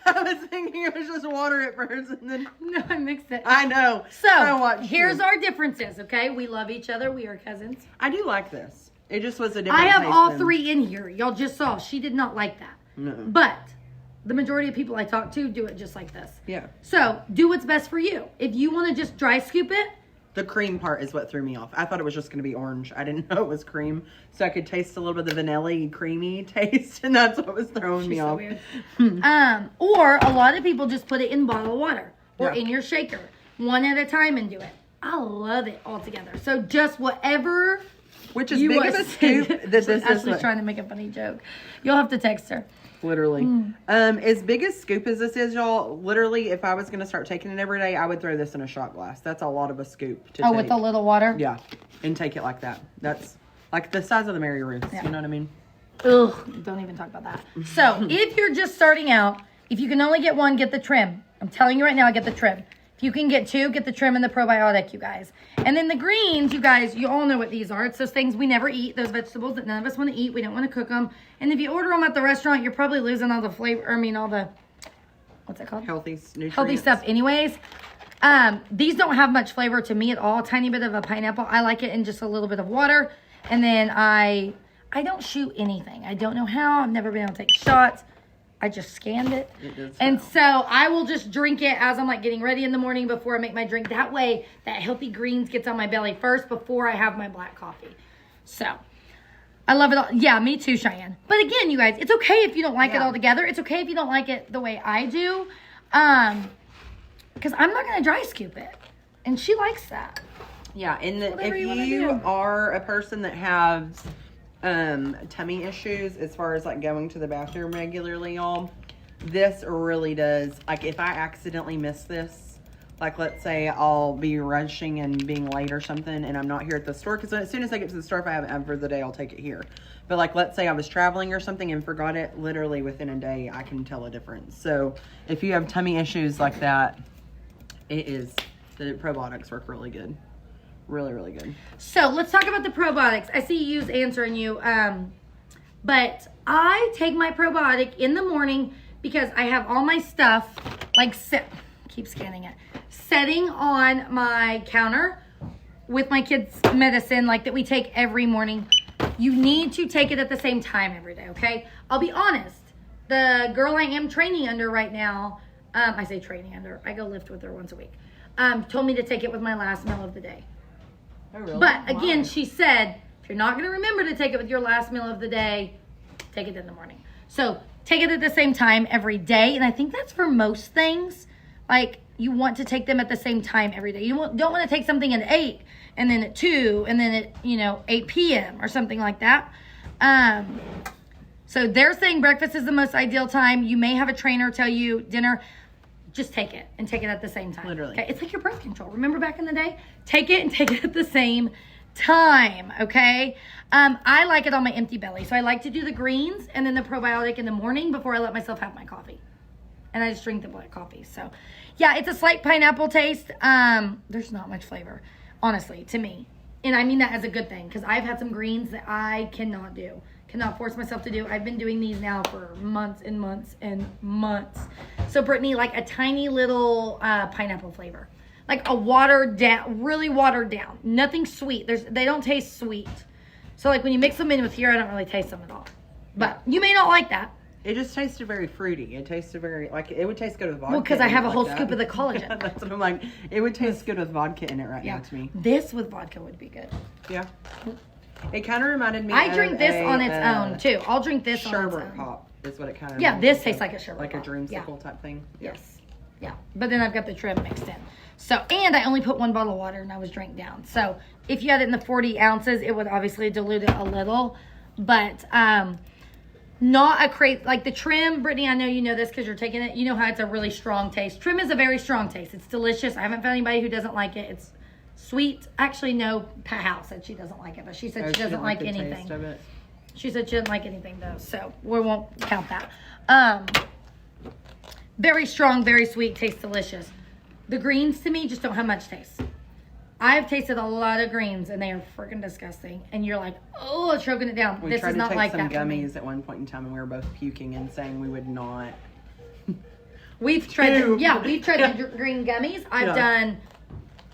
I was thinking it was just water at first, and then No, I mixed it. I know. I So, watched here's you. our differences, okay? We love each other. We are cousins. I do like this. It just was a different I have taste all than- 3 in here. Y'all just saw. She did not like that. No. But the majority of people I talk to do it just like this. Yeah. So, do what's best for you. If you want to just dry scoop it, The cream part is what threw me off. I thought it was just going to be orange. I didn't know it was cream. So I could taste a little bit of the vanilla creamy taste, and that's what was throwing me she's so off. weird. Or a lot of people just put it in bottled water or Yeah. in your shaker, one at a time, and do it. I love it all together. So, just whatever Which is you big want of a to scoop say. that this is Ashley's what, trying to make a funny joke. You'll have to text her. literally. Hmm. As big a scoop as this is, y'all, literally, if I was going to start taking it every day, I would throw this in a shot glass. That's a lot of a scoop to Oh, take. with a little water? Yeah, and take it like that. That's like the size of the Mary Ruths. Yeah. You know what I mean? Ugh, don't even talk about that. So, if you're just starting out, if you can only get one, get the trim. I'm telling you right now, get the trim. If you can get 2, get the trim and the probiotic, you guys. And then the greens, you guys, you all know what these are. It's those things we never eat, those vegetables that none of us want to eat. We don't want to cook them. And if you order them at the restaurant, you're probably losing all the flavor, all the, what's it called? Healthy nutrients. Healthy stuff anyways. These don't have much flavor to me at all. Tiny bit of a pineapple. I like it in just a little bit of water. And then I don't shoot anything. I don't know how. I've never been able to take shots. I just scanned it. And so I will just drink it as I'm like getting ready in the morning before I make my drink. That way that healthy greens gets on my belly first before I have my black coffee. So I love it all. Yeah, me too, Cheyenne. But again, you guys, it's okay if you don't like it all together. It's okay if you don't like it the way I do. Because I'm not going to dry scoop it. And she likes that. Yeah, and Whatever if you wanna you do. are a person that has tummy issues as far as like going to the bathroom regularly, y'all, this really does. Like if I accidentally miss this, like let's say I'll be rushing and being late or something, and I'm not here at the store, because as soon as I get to the store, if I haven't for the day, I'll take it here. But like let's say I was traveling or something and forgot it, literally within a day, I can tell a difference. So if you have tummy issues like that, the probiotics work really good. Really, really good. So let's talk about the probiotics. I see You's answering you. But I take my probiotic in the morning because I have all my stuff like keep scanning it. Setting on my counter with my kids' medicine like that we take every morning. You need to take it at the same time every day, okay? I'll be honest. The girl I am training under right now, I say training under, I go lift with her once a week, told me to take it with my last meal of the day. Oh, really? But again, Wow. she said, if you're not going to remember to take it with your last meal of the day, take it in the morning. So take it at the same time every day. And I think that's for most things. Like you want to take them at the same time every day. You don't want to take something at 8 and then at 2 and then at 8 p.m. or something like that. So they're saying breakfast is the most ideal time. You may have a trainer tell you dinner. Just take it and take it at the same time. Literally. Okay? It's like your birth control. Remember back in the day? Take it and take it at the same time. Okay? I like it on my empty belly. So I like to do the greens and then the probiotic in the morning before I let myself have my coffee. And I just drink the black coffee. So yeah, it's a slight pineapple taste. There's not much flavor, honestly, to me. And I mean that as a good thing because I've had some greens that I cannot do. Cannot force myself to do. I've been doing these now for months and months and months. So Brittany, like a tiny little pineapple flavor, like a watered down, really watered down. Nothing sweet. They don't taste sweet. So like when you mix them in with here, I don't really taste them at all. But you may not like that. It just tasted very fruity. It tasted very, like, it would taste good with vodka. Well, because I have a like whole that. scoop of the collagen. Yeah, that's what I'm like. It would taste good with vodka in it right now to me. This with vodka would be good. Yeah. It kind of reminded me I of drink this on its own too. I'll drink this on its sherbet own. pop is what it kind of Yeah, this tastes like a sherbet like pop. a dreamsicle type thing. Yes. Yeah. But then I've got the trim mixed in. So, and I only put 1 bottle of water and I was drank down. So if you had it in the 40 ounces, it would obviously dilute it a little. But not a crazy, like the trim, Brittany, I know you know this because you're taking it. You know how it's a really strong taste. Trim is a very strong taste. It's delicious. I haven't found anybody who doesn't like it. It's sweet. Actually, no, Pat House said she doesn't like it, but she said she doesn't like the anything. taste of it. She said she didn't like anything though, so we won't count that. Very strong, very sweet, tastes delicious. The greens to me just don't have much taste. I've tasted a lot of greens and they are freaking disgusting. And you're like, oh, choking it down. We This tried is to not take like some that for me. gummies at one point in time, and we were both puking and saying we would not. We've tried Ew. the green gummies. Yeah.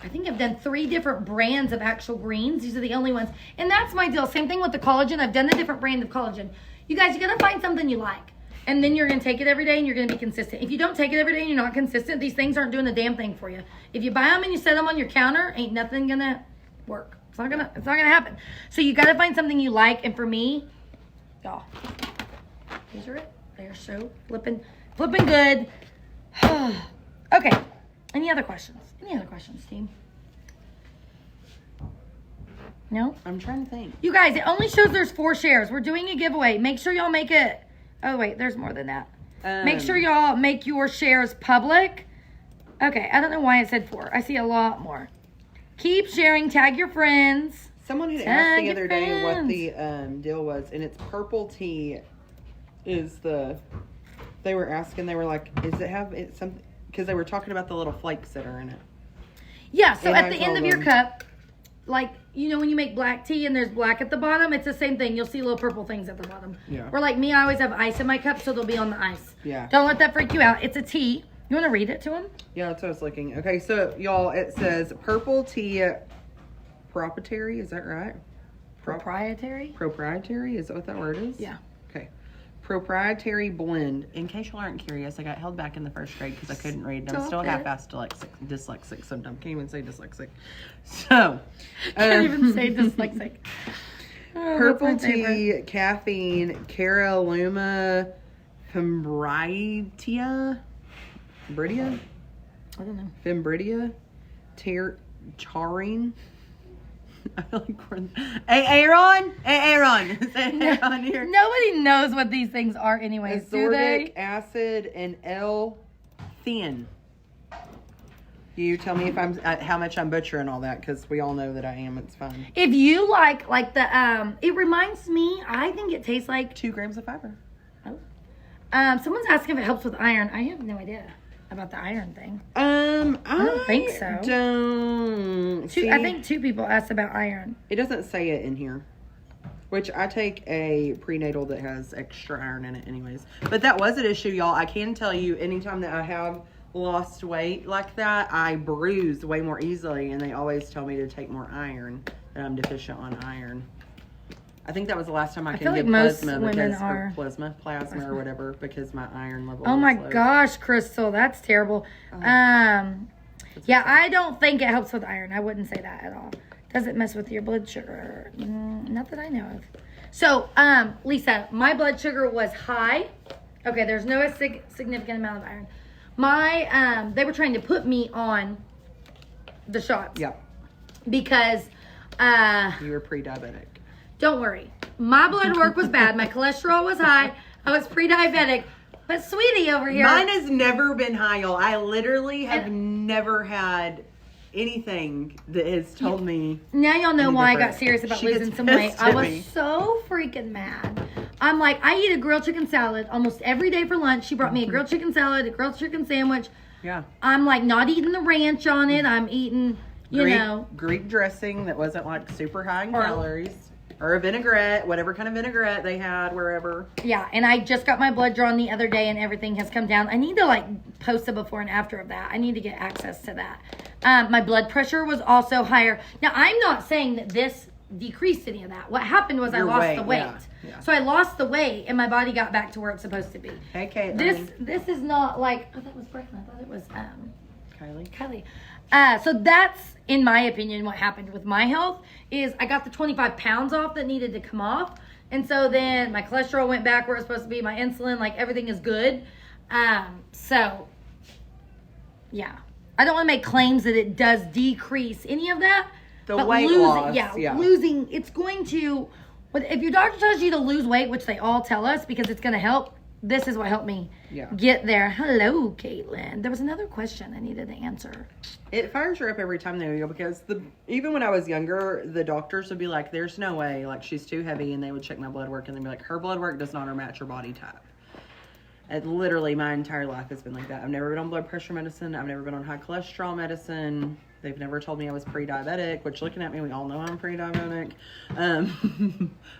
I think I've done 3 different brands of actual greens. These are the only ones. And that's my deal. Same thing with the collagen. I've done the different brand of collagen. You guys, you got to find something you like. And then you're going to take it every day and you're going to be consistent. If you don't take it every day and you're not consistent, these things aren't doing a damn thing for you. If you buy them and you set them on your counter, ain't nothing going to work. It's not going to happen. So you got to find something you like. And for me, y'all, these are it. They are so flipping good. Okay. Any other questions? Team? No? I'm trying to think. You guys, it only shows there's 4 shares. We're doing a giveaway. Make sure y'all make it. Oh, wait, there's more than that. Make sure y'all make your shares public. Okay, I don't know why it said 4. I see a lot more. Keep sharing. Tag your friends. Someone had asked the other day what the deal was, and it's purple tea is the... They were asking, they were like, does it have it something... Because they were talking about the little flakes that are in it. Yeah, so And at I the end told of your them- cup, like, you know when you make black tea and there's black at the bottom, it's the same thing. You'll see little purple things at the bottom. Yeah. Or like me, I always have ice in my cup, so they'll be on the ice. Yeah. Don't let that freak you out. It's a tea. You want to read it to them? Yeah, that's what I was looking. Okay, so y'all, it says purple tea proprietary. Is that right? Proprietary? Proprietary? Is that what that word is? Yeah. Okay. Proprietary blend. In case y'all aren't curious, I got held back in the first grade because I couldn't read. I'm still half-assed dyslexic sometimes. Can't even say dyslexic. So. Can't even say dyslexic. Oh, Purple that's my favorite. tea, caffeine, Caralluma fimbritia, Bridia, I don't know. Fimbridia, Charine. I feel like we're... Hey, Aaron! Hey, Aaron! Is that Aaron here? Nobody knows what these things are anyways, do Ascorbic they? acid and L-thean. You tell me if I'm how much I'm butchering all that, because we all know that I am. It's fine. If you like the, it reminds me, I think it tastes like... 2 grams of fiber. Oh. Someone's asking if it helps with iron. I have no idea about the iron thing. I don't think so. Don't. See, I think 2 people asked about iron. it doesn't say it in here. Which I take a prenatal that has extra iron in it anyways. But that was an issue, y'all. I can tell you, anytime that I have lost weight like that, I bruise way more easily, and they always tell me to take more iron, that I'm deficient on iron. I think that was the last time I feel could like get most plasma women because are. or plasma or whatever, because my iron level Oh was my low. gosh, Crystal, that's terrible. Yeah, I don't think it helps with iron. I wouldn't say that at all. Does it mess with your blood sugar? Not that I know of. So, Lisa, my blood sugar was high. Okay, there's no significant amount of iron. My, they were trying to put me on the shots. Yep. Because, You were pre-diabetic. don't worry. My blood work was bad. My cholesterol was high. I was pre-diabetic. But sweetie over here. Mine has never been high, y'all. I literally have never had anything that has told me. Now y'all know any why I different. got serious about She losing gets some weight. pissed I at was me. so freaking mad. I'm like, I eat a grilled chicken salad almost every day for lunch. She brought me a grilled chicken salad, a grilled chicken sandwich. Yeah. I'm like not eating the ranch on it. I'm eating, Greek dressing that wasn't like super high in Or- calories. Or a vinaigrette, whatever kind of vinaigrette they had, wherever. Yeah, and I just got my blood drawn the other day and everything has come down. I need to like post a before and after of that. I need to get access to that. My blood pressure was also higher. Now, I'm not saying that this decreased any of that. What happened was I Your lost weight, the weight. yeah. So I lost the weight and my body got back to where it's supposed to be. Hey, Caitlin. This is not like, oh, that was Brooklyn. I thought it was Kylie. Kylie. So that's, in my opinion, what happened with my health is I got the 25 pounds off that needed to come off. And so then my cholesterol went back where it's supposed to be. My insulin, like everything is good. So, yeah. I don't want to make claims that it does decrease any of that. The but weight losing, loss, yeah. losing, it's going to, if your doctor tells you to lose weight, which they all tell us because it's going to help, this is what helped me Yeah. get there. Hello, Caitlin. There was another question I needed to answer. It fires her up every time they go, because even when I was younger, the doctors would be like, there's no way, like she's too heavy, and they would check my blood work and they'd be like, her blood work does not match her body type. Literally, my entire life has been like that. I've never been on blood pressure medicine. I've never been on high cholesterol medicine. They've never told me I was pre-diabetic, which looking at me, we all know I'm pre-diabetic.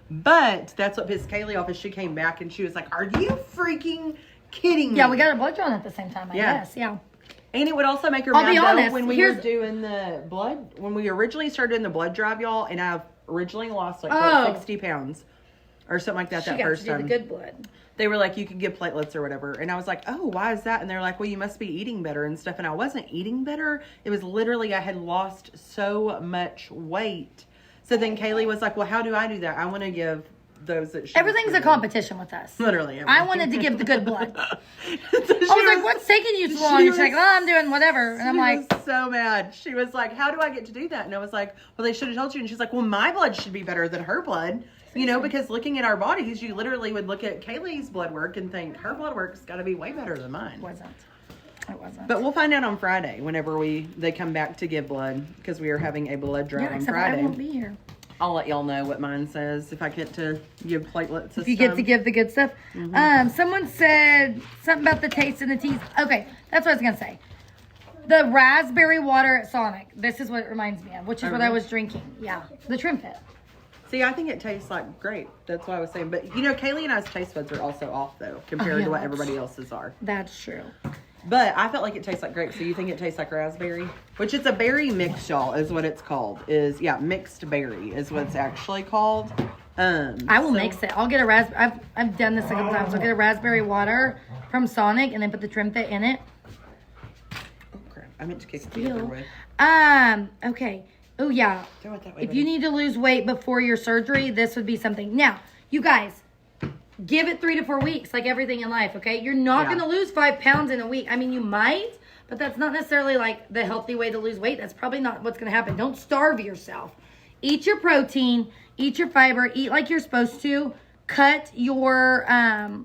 But that's what pissed Kaylee off is she came back and she was like, are you freaking kidding me? Yeah, we got a blood drawn at the same time, I guess. Yeah. And it would also make her I'll mad be though, honest, when we were doing the blood, when we originally started doing the blood drive, y'all, and I've originally lost like what, 60 pounds or something like that She that got first to do time. the good blood. They were like, you could give platelets or whatever. And I was like, oh, why is that? And they're like, well, you must be eating better and stuff. And I wasn't eating better. It was literally, I had lost so much weight. So then Kaylee was like, well, how do I do that? I want to give those that Everything's a competition with us. Literally. I wanted to give the good blood. I So was like, what's taking you so long? She's like, oh, I'm doing whatever. And I'm she like, was so mad. She was like, how do I get to do that? And I was like, well, they should have told you. And she's like, well, my blood should be better than her blood. You know, because looking at our bodies, you literally would look at Kaylee's blood work and think her blood work's got to be way better than mine. It wasn't. But we'll find out on Friday whenever they come back to give blood because we are having a blood drive on except Friday. I won't be here. I'll let y'all know what mine says if I get to give platelets. This If you get to time. give the good stuff. Someone said something about the taste and the teas. Okay, that's what I was going to say. The raspberry water at Sonic. This is what it reminds me of, which is what I was drinking. Yeah, the Trim Fit. See, I think it tastes like grape. That's what I was saying. But, you know, Kaylee and I's taste buds are also off, though, compared to what everybody else's are. That's true. But I felt like it tastes like grape. So you think it tastes like raspberry? Which it's a berry mix, y'all, is what it's called. Mixed berry is what it's actually called. I will mix it. I'll get a raspberry. I've done this a couple times. I'll get a raspberry water from Sonic and then put the Trim Fit in it. Oh, crap. I meant to kick it the other way. Okay. Oh, yeah. Throw it that way, If buddy. you need to lose weight before your surgery, this would be something. Now, you guys, give it 3 to 4 weeks, like everything in life, okay? You're not going to lose 5 pounds in a week. I mean, you might, but that's not necessarily like the healthy way to lose weight. That's probably not what's going to happen. Don't starve yourself. Eat your protein, eat your fiber, eat like you're supposed to. Cut your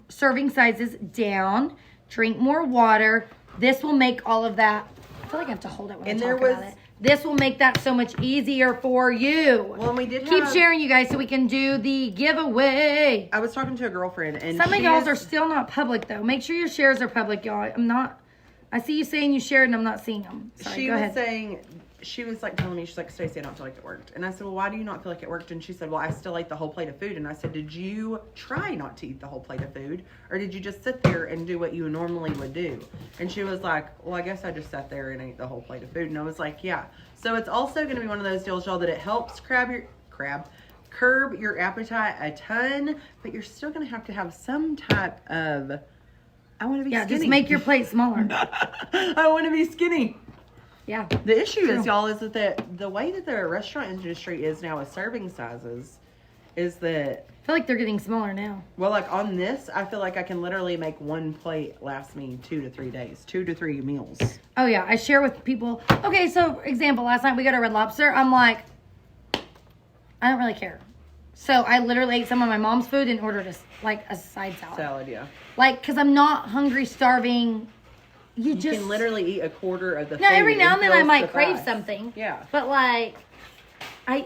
serving sizes down. Drink more water. This will make all of that. I feel like I have to hold it when I talk about it. This will make that so much easier for you. Well, we did keep sharing, you guys, so we can do the giveaway. I was talking to a girlfriend, and some of y'all's are still not public though. Make sure your shares are public, y'all. I see you saying you shared, and I'm not seeing them. Sorry, go ahead. She was like telling me, she's like, Stacey, I don't feel like it worked. And I said, well, why do you not feel like it worked? And she said, well, I still ate the whole plate of food. And I said, did you try not to eat the whole plate of food? Or did you just sit there and do what you normally would do? And she was like, well, I guess I just sat there and ate the whole plate of food. And I was like, yeah. So it's also going to be one of those deals, y'all, that it helps curb your appetite a ton, but you're still going to have some type of, I want to be skinny. Just make your plate smaller. I want to be skinny. Yeah. The issue is, y'all, is that the way that the restaurant industry is now with serving sizes is that... I feel like they're getting smaller now. Well, like on this, I feel like I can literally make one plate last me 2 to 3 days. 2 to 3 meals. Oh, yeah. I share with people. Okay, so, example, last night we got a Red Lobster. I'm like, I don't really care. So, I literally ate some of my mom's food and ordered a side salad. Salad, yeah. Like, because I'm not hungry, starving... You just can literally eat a quarter of the food. Now, every now and then I might crave suffice. something. Yeah. But, like,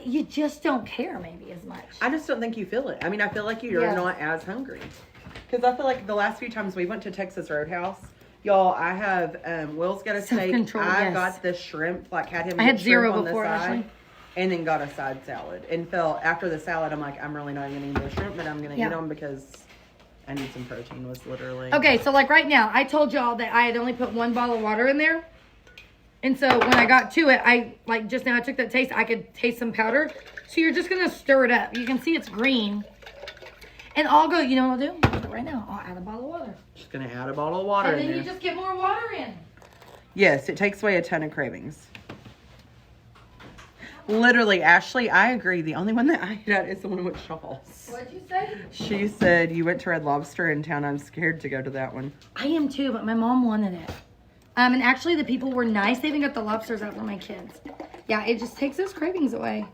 you just don't care maybe as much. I just don't think you feel it. I mean, I feel like you're not as hungry. Because I feel like the last few times we went to Texas Roadhouse, y'all, I have, Will's got a steak. I got the shrimp, had him I had shrimp 0 on before, the side. actually. And then got a side salad. And after the salad, I'm like, I'm really not going to eat the shrimp, but I'm going to eat them because... I need some protein, was literally... Okay, so like right now, I told y'all that I had only put 1 bottle of water in there. And so when I got to it, just now I took that taste, I could taste some powder. So you're just going to stir it up. You can see it's green. And I'll go, you know what I'll do? I'll do it right now. I'll add a bottle of water. Just going to add a bottle of water in there. And then you just get more water in. Yes, it takes away a ton of cravings. Literally, Ashley, I agree. The only one that I ate at is the one with Shawls. What'd you say? She said, you went to Red Lobster in town. I'm scared to go to that one. I am too, but my mom wanted it. And actually the people were nice. They even got the lobsters out for my kids. Yeah, it just takes those cravings away.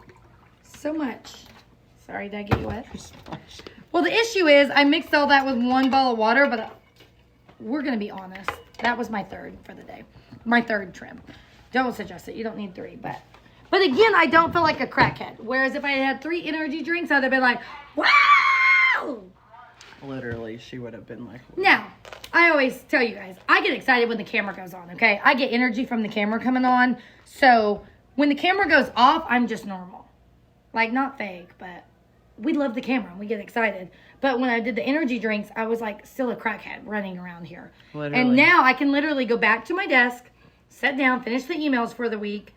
So much. Sorry, did I get you wet? Well, the issue is I mixed all that with 1 bottle of water, but we're going to be honest. That was my 3rd for the day. My 3rd trim. Don't suggest it. You don't need 3, But again, I don't feel like a crackhead. Whereas if I had 3 energy drinks, I'd have been like, wow! Literally, she would have been like... Now, I always tell you guys, I get excited when the camera goes on, okay? I get energy from the camera coming on. So when the camera goes off, I'm just normal. Like, not fake, but we love the camera and we get excited. But when I did the energy drinks, I was like still a crackhead running around here. Literally. And now I can literally go back to my desk, sit down, finish the emails for the week,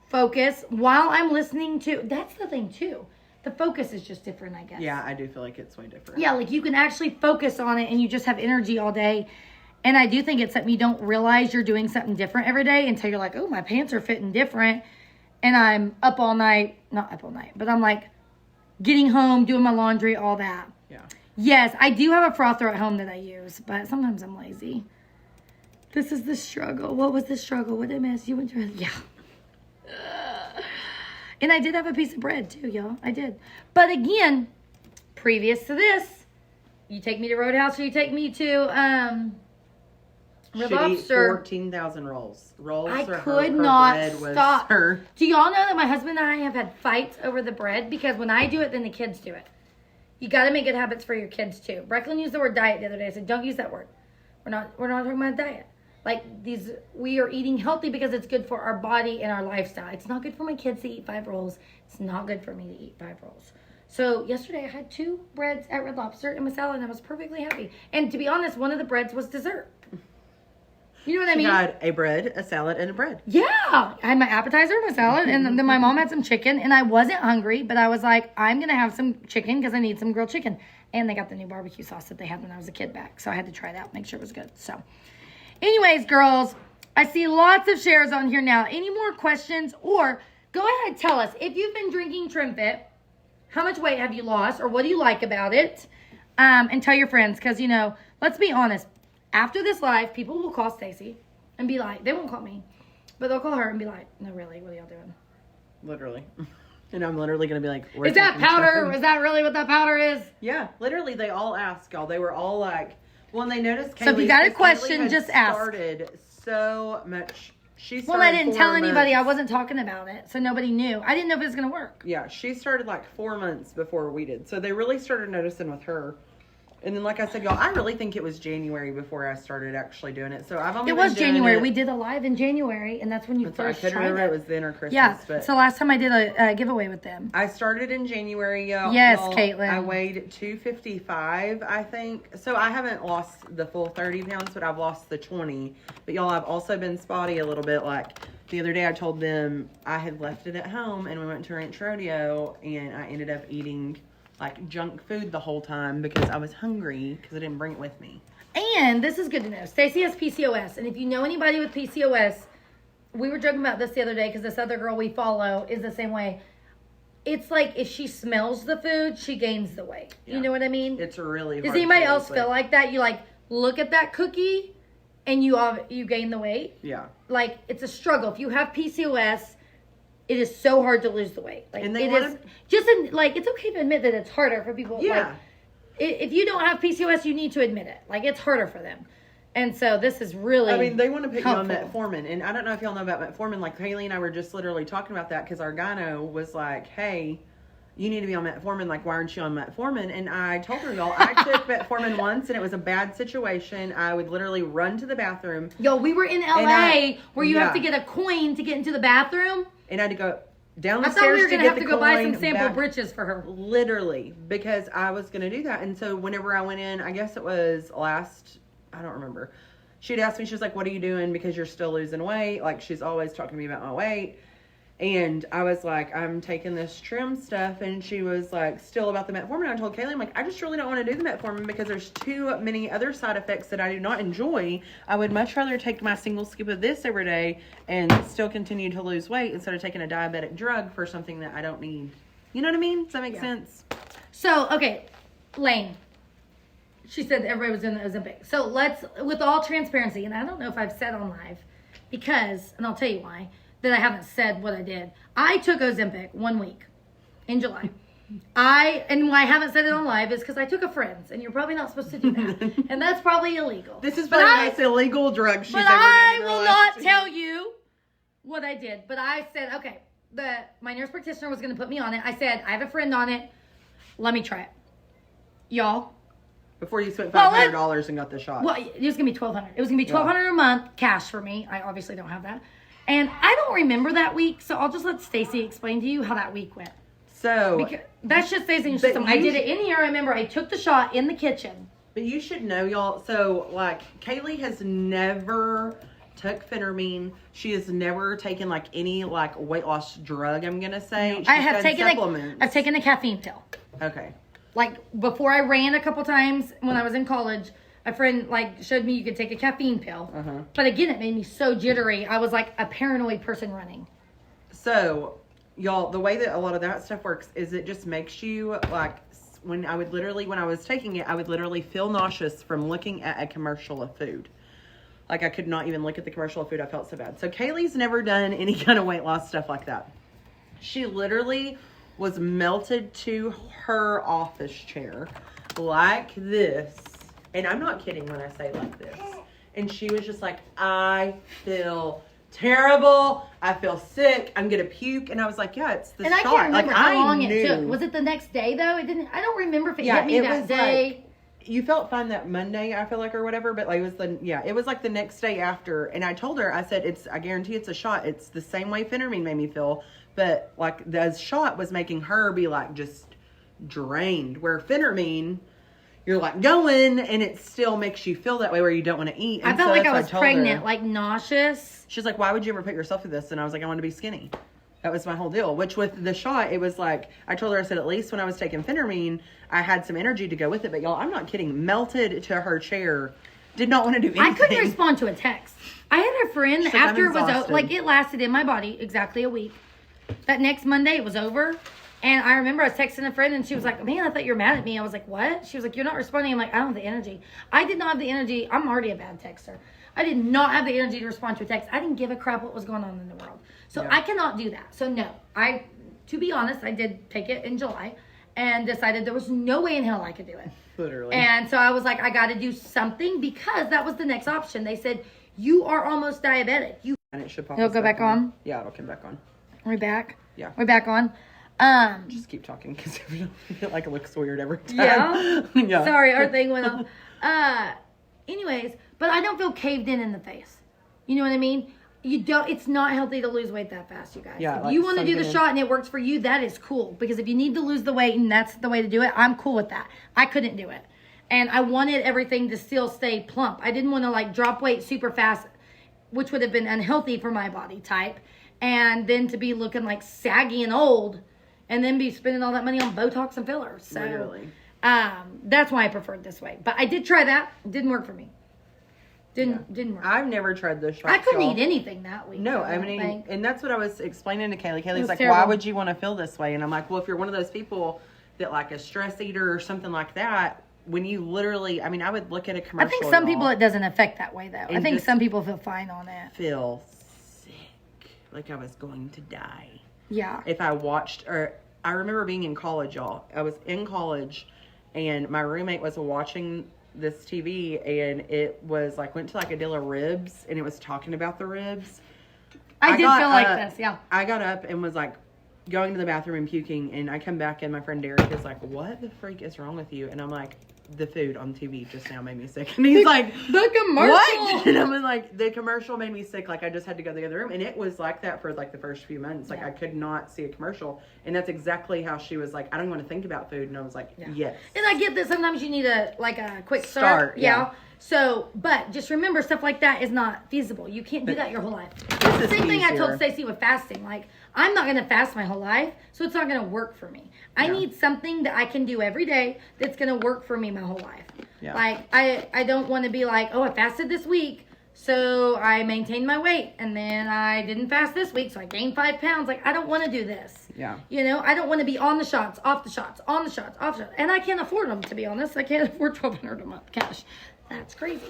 focus while I'm listening to. That's the thing, too. The focus is just different, I guess. Yeah, I do feel like it's way different. Yeah, like you can actually focus on it and you just have energy all day. And I do think it's something you don't realize you're doing something different every day until you're like, oh, my pants are fitting different. And I'm up all night, not up all night, but I'm like getting home, doing my laundry, all that. Yeah. Yes, I do have a frother at home that I use, but sometimes I'm lazy. This is the struggle. What was the struggle? What did I miss? You went through it. Yeah. And I did have a piece of bread too, y'all. I did. But again, previous to this, you take me to Roadhouse or you take me to Red Should eat Lobster. 14,000 rolls. Rolls I or could her not bread was stop. her. Do y'all know that my husband and I have had fights over the bread? Because when I do it, then the kids do it. You got to make good habits for your kids too. Brecklin used the word diet the other day. I said, don't use that word. We're not talking about diet. Like we are eating healthy because it's good for our body and our lifestyle. It's not good for my kids to eat 5 rolls. It's not good for me to eat 5 rolls. So yesterday I had 2 breads at Red Lobster and my salad, and I was perfectly happy. And to be honest, one of the breads was dessert. You know what I mean? She had a bread, a salad, and a bread. Yeah. I had my appetizer, my salad, and then my mom had some chicken, and I wasn't hungry, but I was like, I'm going to have some chicken because I need some grilled chicken. And they got the new barbecue sauce that they had when I was a kid back. So I had to try it out, make sure it was good. So anyways, girls, I see lots of shares on here now. Any more questions? Or go ahead and tell us, if you've been drinking TrimFit, how much weight have you lost? Or what do you like about it? And tell your friends. Because, you know, let's be honest. After this live, people will call Stacy and be like, they won't call me, but they'll call her and be like, no, really, what are y'all doing? Literally. And I'm literally going to be like, Is that powder? Is that really what that powder is? Yeah, literally, they all asked y'all. They were all like, well, and they noticed Kaylee. So if you got a Kaylee question, had just ask. Started so much. She started Well, I didn't tell 4 anybody. I months. wasn't talking about it, so nobody knew. I didn't know if it was going to work. Yeah, she started like 4 months before we did. So they really started noticing with her. And then, like I said, y'all, I really think it was January before I started actually doing it. So I've only It been was doing January. it- We did a live in January, and that's when you That's right. I first couldn't tried remember it. it was then or Christmas. Yeah, But so last time I did a giveaway with them. I started in January, y'all. Yes, Y'all, Caitlin. I weighed 255, I think. So I haven't lost the full 30 pounds, but I've lost the 20. But y'all, I've also been spotty a little bit. Like the other day, I told them I had left it at home, and we went to Ranch Rodeo, and I ended up eating like junk food the whole time because I was hungry because I didn't bring it with me. And this is good to know. Stacey has PCOS, and if you know anybody with PCOS, we were joking about this the other day because this other girl we follow is the same way. It's like if she smells the food, she gains the weight. Yeah. You know what I mean? It's really hard. Does anybody to else lose weight. feel like that? You like look at that cookie, and you gain the weight. Yeah. Like it's a struggle. If you have PCOS, it is so hard to lose the weight. Like And they it wanna- is just like it's okay to admit that it's harder for people. Yeah. Like, if you don't have PCOS, you need to admit it. Like it's harder for them. And so this is really. I mean, they want to put helpful. you on metformin, and I don't know if y'all know about metformin. Like Haley and I were just literally talking about that because our gyno was like, "Hey, you need to be on metformin. Like, why aren't you on metformin?" And I told her, y'all, I took metformin once, and it was a bad situation. I would literally run to the bathroom, Yo, we were in LA I- where you have to yeah. get a coin to get into the bathroom. and I had to go down the I thought we stairs were to gonna get have the to go buy some coin sample back. britches for her. Literally, because I was going to do that. And so whenever I went in, I guess it was I don't remember. She'd asked me, she was like, "What are you doing? Because you're still losing weight." Like, she's always talking to me about my weight. And I was like, "I'm taking this trim stuff." And she was like, still about the metformin. I told Kaylee, I'm like, "I just really don't want to do the metformin because there's too many other side effects that I do not enjoy. I would much rather take my single scoop of this every day and still continue to lose weight instead of taking a diabetic drug for something that I don't need." You know what I mean? Does that make sense? So, okay, Lane. She said everybody was doing the Ozempic. So let's, with all transparency, and I don't know if I've said on live, because, and I'll tell you why, that I haven't said what I did. I took Ozempic 1 week in July. And why I haven't said it on live is because I took a friend's, and you're probably not supposed to do that. And that's probably illegal. This is But probably the most illegal drug she's But ever done I in her will life. not tell you what I did. But I said, okay, my nurse practitioner was going to put me on it. I said, I have a friend on it. Let me try it. Y'all, Before you spent Well, $500 and got the shot. Well, it was gonna be $1,200. It was gonna be $1,200 a month cash for me. I obviously don't have that, and I don't remember that week, so I'll just let Stacy explain to you how that week went. So Because that's just Stacy's system. I did it in here. I remember I took the shot in the kitchen. But you should know, y'all. So, like, Kaylee has never took phentermine. She has never taken like any like weight loss drug. I'm gonna say She's I have done taken supplements. I've taken a caffeine pill. Okay. Like before I ran a couple times when I was in college, a friend like showed me you could take a caffeine pill. But again, it made me so jittery. I was like a paranoid person running. So, y'all, the way that a lot of that stuff works is it just makes you like when I was taking it, I would literally feel nauseous from looking at a commercial of food. Like I could not even look at the commercial of food. I felt so bad. So Kaylee's never done any kind of weight loss stuff like that. She literally was melted to her office chair like this. And I'm not kidding when I say like this. And she was just like, I feel terrible. I feel sick. I'm going to puke. And I was like, yeah, it's the And shot. I can't remember how long knew. it took. Was it the next day though? It didn't. I don't remember if it hit me it that was day. like, you felt fine that Monday, I feel like, or whatever, but like it was like the next day after. And I told her, I said, I guarantee it's a shot. It's the same way phentermine made me feel, but like the shot was making her be like just drained. Where phentermine, you're like going and it still makes you feel that way where you don't want to eat. And I felt so like that's I what was told pregnant, her. like nauseous. She's like, why would you ever put yourself through this? And I was like, I want to be skinny. That was my whole deal. Which with the shot, it was like, I told her, I said, at least when I was taking phentermine, I had some energy to go with it. But y'all, I'm not kidding. Melted to her chair. Did not want to do anything. I couldn't respond to a text. I had a friend She's like, after "I'm it was exhausted." like it lasted in my body exactly a week. That next Monday it was over. And I remember I was texting a friend and she was like, man, I thought you were mad at me. I was like, what? She was like, you're not responding. I'm like, I don't have the energy. I did not have the energy. I'm already a bad texter. I did not have the energy to respond to a text. I didn't give a crap what was going on in the world. So Yeah. I cannot do that. So no, to be honest, I did take it in July and decided there was no way in hell I could do it. Literally. And so I was like, I got to do something because that was the next option. They said, you are almost diabetic. And it should pop It'll us go back on? Yeah, it'll come back on. Are we back? Yeah. We're back on. Just keep talking because I feel like it looks weird every time. Yeah? Yeah. Sorry, our thing went off. Anyways, but I don't feel caved in the face. You know what I mean? It's not healthy to lose weight that fast, you guys. Yeah, if like you want to do the something- shot and it works for you, that is cool. Because if you need to lose the weight and that's the way to do it, I'm cool with that. I couldn't do it. And I wanted everything to still stay plump. I didn't want to like drop weight super fast, which would have been unhealthy for my body type. And then to be looking like saggy and old and then be spending all that money on Botox and fillers. So Literally. that's why I preferred this way. But I did try that. It didn't work for me. Didn't work. I've never tried the shot. I couldn't eat anything that week. No, I I don't mean, think. and that's what I was explaining to Kaylee. Kaylee's was like, terrible. why would you want to feel this way? And I'm like, well, if you're one of those people that like a stress eater or something like that, when you literally, I mean, I would look at a commercial. I think some people y'all, it doesn't affect that way though. I And think just- some people feel fine on it. feel sick, like I was going to die. Yeah. If I watched, or I remember being in college, y'all. I was in college, and my roommate was watching this TV, and it was like went to like a deal of ribs, and it was talking about the ribs. I did got feel like up- this, yeah. I got up and was like going to the bathroom and puking, and I come back and my friend Derek is like, "What the freak is wrong with you?" And I'm like, "The food on TV just now made me sick." And he's like, The commercial. "What?" And I was like, "The commercial made me sick. Like I just had to go to the other room." And it was like that for like the first few months. Like Yeah. I could not see a commercial, and that's exactly how she was like, "I don't want to think about food." And I was like, "Yes." And I get that sometimes you need a quick start. Start, yeah. So, but just remember, stuff like that is not feasible. You can't do that your whole life. This is Same thing I told easier. Stacey with fasting. Like, I'm not going to fast my whole life, so it's not going to work for me. I Yeah. need something that I can do every day that's going to work for me my whole life. Yeah. Like, I don't want to be like, oh, I fasted this week, so I maintained my weight, and then I didn't fast this week, so I gained 5 pounds. Like, I don't want to do this. Yeah. You know, I don't want to be on the shots, off the shots, on the shots, off the shots. And I can't afford them, to be honest. I can't afford $1,200 a month cash. That's crazy.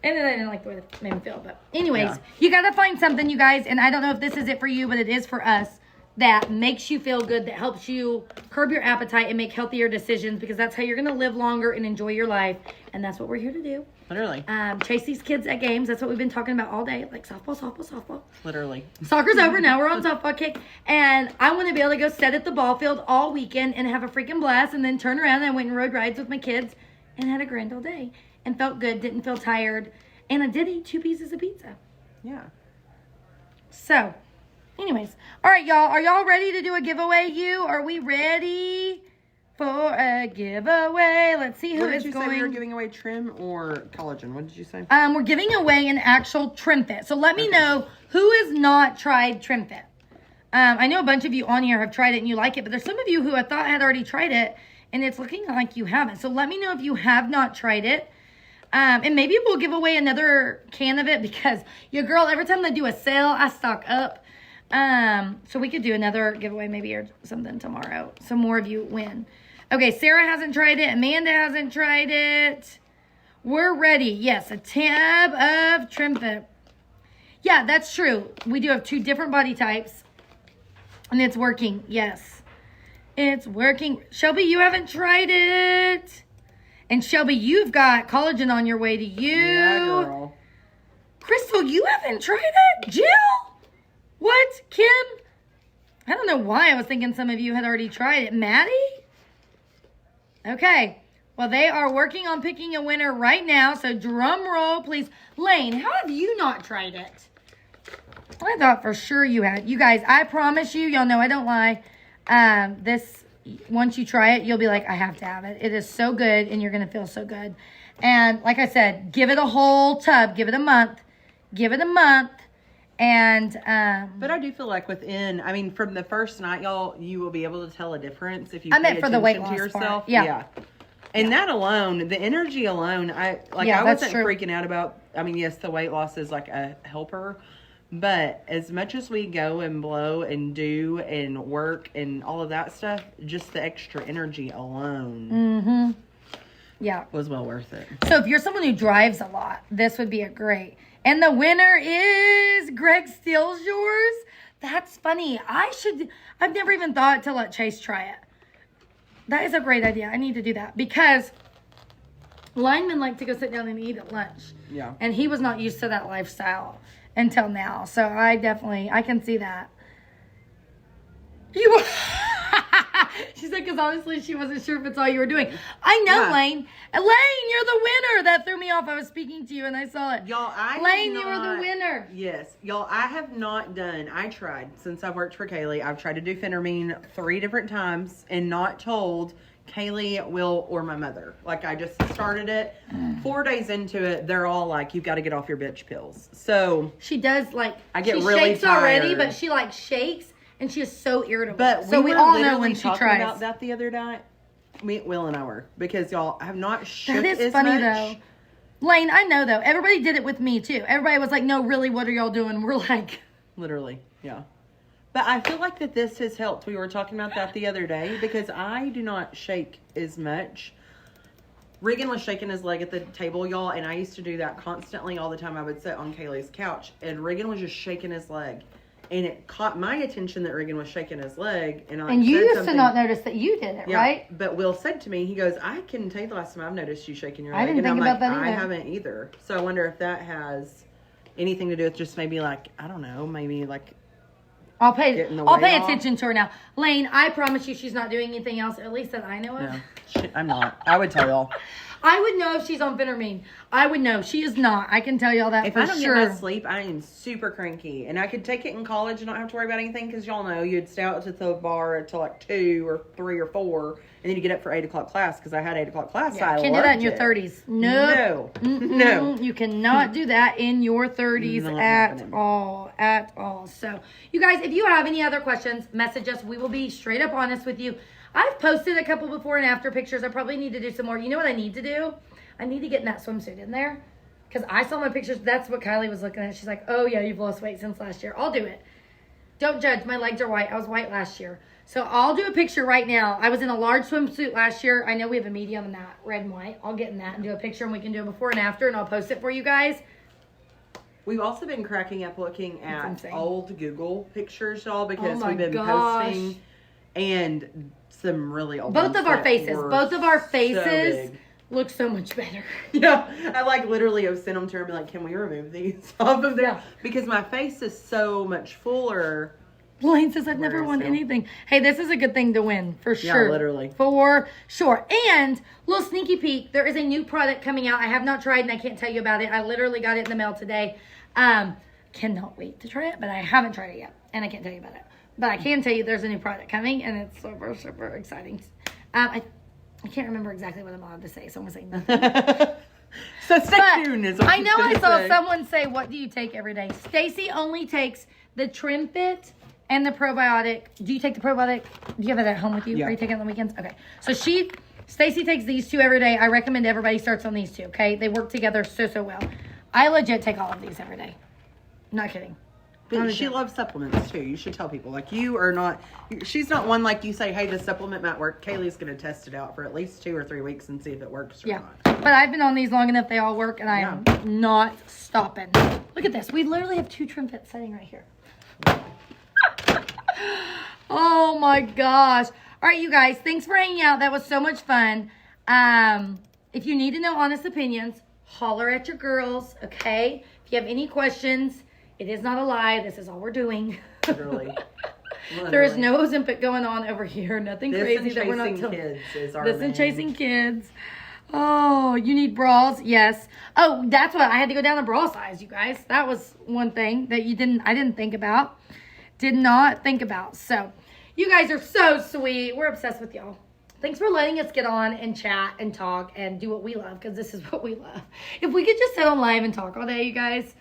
And then I didn't like the way it made me feel. But anyways, Yeah. you got to find something, you guys. And I don't know if this is it for you, but it is for us. That makes you feel good, that helps you curb your appetite and make healthier decisions. Because that's how you're going to live longer and enjoy your life. And that's what we're here to do. Literally. Chase these kids at games. That's what we've been talking about all day. Like softball, softball, softball. Literally. Soccer's over now. We're on softball kick. And I want to be able to go sit at the ball field all weekend and have a freaking blast and then turn around and I went and rode rides with my kids and had a grand old day and felt good, didn't feel tired. And I did eat 2 pieces of pizza. Yeah. So, anyways. All right, y'all. Are y'all ready to do a giveaway, Are we ready for a giveaway? Let's see who What did is you going. say we were giving away, trim or collagen? What did you say? We're giving away an actual Trim Fit. So let me know who has not tried Trim Fit. I know a bunch of you on here have tried it and you like it, but there's some of you who I thought had already tried it and it's looking like you haven't. So let me know if you have not tried it. And maybe we'll give away another can of it because your girl, every time they do a sale, I stock up. So we could do another giveaway maybe or something tomorrow. So more of you win. Okay, Sarah hasn't tried it. Amanda hasn't tried it. We're ready. Yes, a tab of Trim Fit. Yeah, that's true. We do have 2 different body types. And it's working. Yes. It's working. Shelby, you haven't tried it. And Shelby, you've got collagen on your way to you. Yeah, girl. Crystal, you haven't tried it? Jill? What? Kim? I don't know why I was thinking some of you had already tried it. Maddie? Okay. Well, they are working on picking a winner right now. So drum roll, please. Lane, how have you not tried it? I thought for sure you had. You guys, I promise you, y'all know I don't lie. This, once you try it, you'll be like, I have to have it. It is so good, and you're going to feel so good. And like I said, give it a whole tub. Give it a month. Give it a month. And, but I do feel like from the first night, y'all, you will be able to tell a difference if you I pay meant for the weight attention loss to yourself. part. Yeah. And that alone, the energy alone, I wasn't freaking out about, yes, the weight loss is like a helper, but as much as we go and blow and do and work and all of that stuff, just the extra energy alone was well worth it. So if you're someone who drives a lot, this would be a great. And the winner is Greg steals yours. That's funny. I've never even thought to let Chase try it. That is a great idea. I need to do that because linemen like to go sit down and eat at lunch. Yeah. And he was not used to that lifestyle until now. So I can see that. She said, because honestly, she wasn't sure if it's all you were doing. I know, Yeah. Lane. Lane, you're the winner. That threw me off. I was speaking to you and I saw it. Y'all, Lane, you were the winner. Yes. Y'all, I tried, since I've worked for Kaylee, I've tried to do Phenermine 3 different times and not told Kaylee, Will, or my mother. Like, I just started it. 4 days into it, they're all like, you've got to get off your bitch pills. So. She does, I get she really shakes already, tired. but she, shakes. And she is so irritable. But so we all know when she talking tries. about that the other night. Will and I were, because y'all have not shook That is as funny much. though. Lane, I know though. Everybody did it with me too. Everybody was like, no, really, what are y'all doing? We're like. Literally, yeah. But I feel like that this has helped. We were talking about that the other day because I do not shake as much. Regan was shaking his leg at the table, y'all, and I used to do that constantly all the time. I would sit on Kaylee's couch, and Regan was just shaking his leg. And it caught my attention that Regan was shaking his leg. And you said used something. to not notice that you did it, Yeah, right? but Will said to me, he goes, I can tell you the last time I've noticed you shaking your leg. I didn't think about that either. I haven't either. So I wonder if that has anything to do with just maybe I don't know, maybe I'll pay getting the weight off. attention to her now. Lane, I promise you she's not doing anything else, at least that I know of. No, I'm not. I would tell y'all. I would know if she's on Phenermine. I would know. She is not. I can tell y'all that If for I don't sure. get my sleep, I am super cranky. And I could take it in college and not have to worry about anything because y'all know you'd stay out to the bar until 2 or 3 or 4. And then you get up for 8 o'clock class because I had 8 o'clock class. Yeah, I can't do that in your loved it. 30s. No. No. You cannot do that in your 30s Not at happening. all. At all. So, you guys, if you have any other questions, message us. We will be straight up honest with you. I've posted a couple before and after pictures. I probably need to do some more. You know what I need to do? I need to get in that swimsuit in there. Because I saw my pictures. That's what Kylie was looking at. She's like, oh, yeah, you've lost weight since last year. I'll do it. Don't judge. My legs are white. I was white last year. So I'll do a picture right now. I was in a large swimsuit last year. I know we have a medium in that, red and white. I'll get in that and do a picture, and we can do a before and after, and I'll post it for you guys. We've also been cracking up looking at insane. old Google pictures, y'all, because Oh my we've been gosh. posting and some really old Both ones of our that faces. were Both of our so faces big. look so much better. Yeah, I literally have sent them to her and be like, can we remove these off of there? Yeah. Because my face is so much fuller Lane says, I've never Where won still? anything. Hey, this is a good thing to win, for Yeah, sure. literally. For sure. And, little sneaky peek, there is a new product coming out. I have not tried and I can't tell you about it. I literally got it in the mail today. Cannot wait to try it, but I haven't tried it yet. And I can't tell you about it. But I can tell you there's a new product coming and it's super, super exciting. I can't remember exactly what I'm allowed to say, so I'm going to say nothing. So stay But tuned is what I she's know I gonna saw say. someone say, what do you take every day? Stacy only takes the Trim Fit and the probiotic. Do you take the probiotic? Do you have it at home with you? Yeah. Are you taking it on the weekends? Okay. So Stacy takes these 2 every day. I recommend everybody starts on these 2, okay? They work together so well. I legit take all of these every day. Not kidding. But she loves supplements too. You should tell people. Like, you are not, she's not one like you say, hey, this supplement might work. Kaylee's going to test it out for at least 2 or 3 weeks and see if it works or Yeah. not. But I've been on these long enough. They all work and I am not stopping. Look at this. We literally have 2 Trim Fits sitting right here. Oh my gosh. All right, you guys. Thanks for hanging out. That was so much fun. If you need to know honest opinions, holler at your girls, okay? If you have any questions, it is not a lie. This is all we're doing. Literally. There is no Ozempic going on over here. Nothing This crazy and that we're not chasing telling. kids is our This and main. chasing kids. Oh, you need bras? Yes. Oh, that's what I had to go down a bra size, you guys. That was one thing that I didn't think about. Did not think about. So, you guys are so sweet. We're obsessed with y'all. Thanks for letting us get on and chat and talk and do what we love, because this is what we love. If we could just sit on live and talk all day, you guys,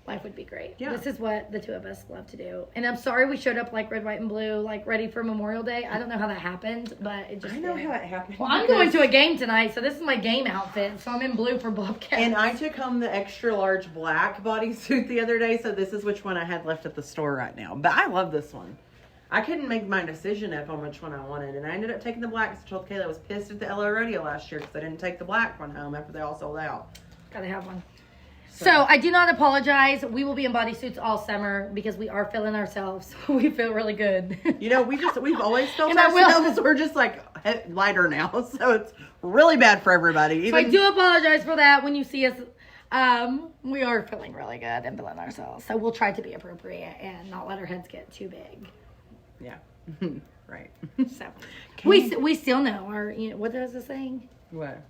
life would be great. Yeah. This is what the 2 of us love to do. And I'm sorry we showed up like red, white, and blue, like ready for Memorial Day. I don't know how that happened, but it just I know did. how it happened. Well, I'm going to a game tonight, so this is my game outfit. So I'm in blue for Bobcat. And I took home the extra large black bodysuit the other day, so this is which one I had left at the store right now. But I love this one. I couldn't make my decision up on which one I wanted, and I ended up taking the black. So I told Kayla I was pissed at the LA Rodeo last year because I didn't take the black one home after they all sold out. Gotta have one. So I do not apologize. We will be in bodysuits all summer because we are feeling ourselves. We feel really good. You know, we've always felt And I will. ourselves. We're just like lighter now, so it's really bad for everybody. So I do apologize for that. When you see us, we are feeling really good and feeling ourselves. So we'll try to be appropriate and not let our heads get too big. Yeah. Right. So we still know our, what is the saying? What?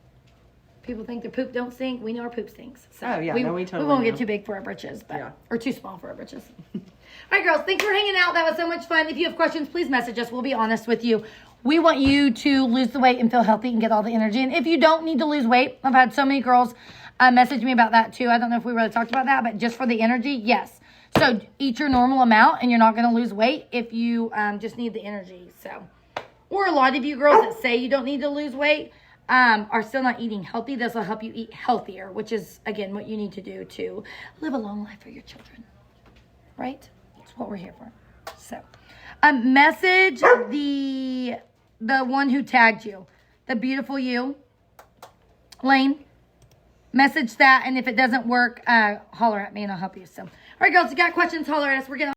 People think their poop don't stink. We know our poop stinks. So Oh, yeah. we totally won't know. get too big for our britches, but Yeah. or too small for our britches. All right, girls. Thanks for hanging out. That was so much fun. If you have questions, please message us. We'll be honest with you. We want you to lose the weight and feel healthy and get all the energy. And if you don't need to lose weight, I've had so many girls message me about that too. I don't know if we really talked about that, but just for the energy, yes. So eat your normal amount and you're not going to lose weight if you just need the energy. So, or a lot of you girls that say you don't need to lose weight are still not eating healthy. This will help you eat healthier, which is, again, what you need to do to live a long life for your children. Right? That's what we're here for. So, message the one who tagged you, the beautiful you, Lane. Message that, and if it doesn't work, holler at me and I'll help you. So, all right, girls, if you got questions, holler at us. We're getting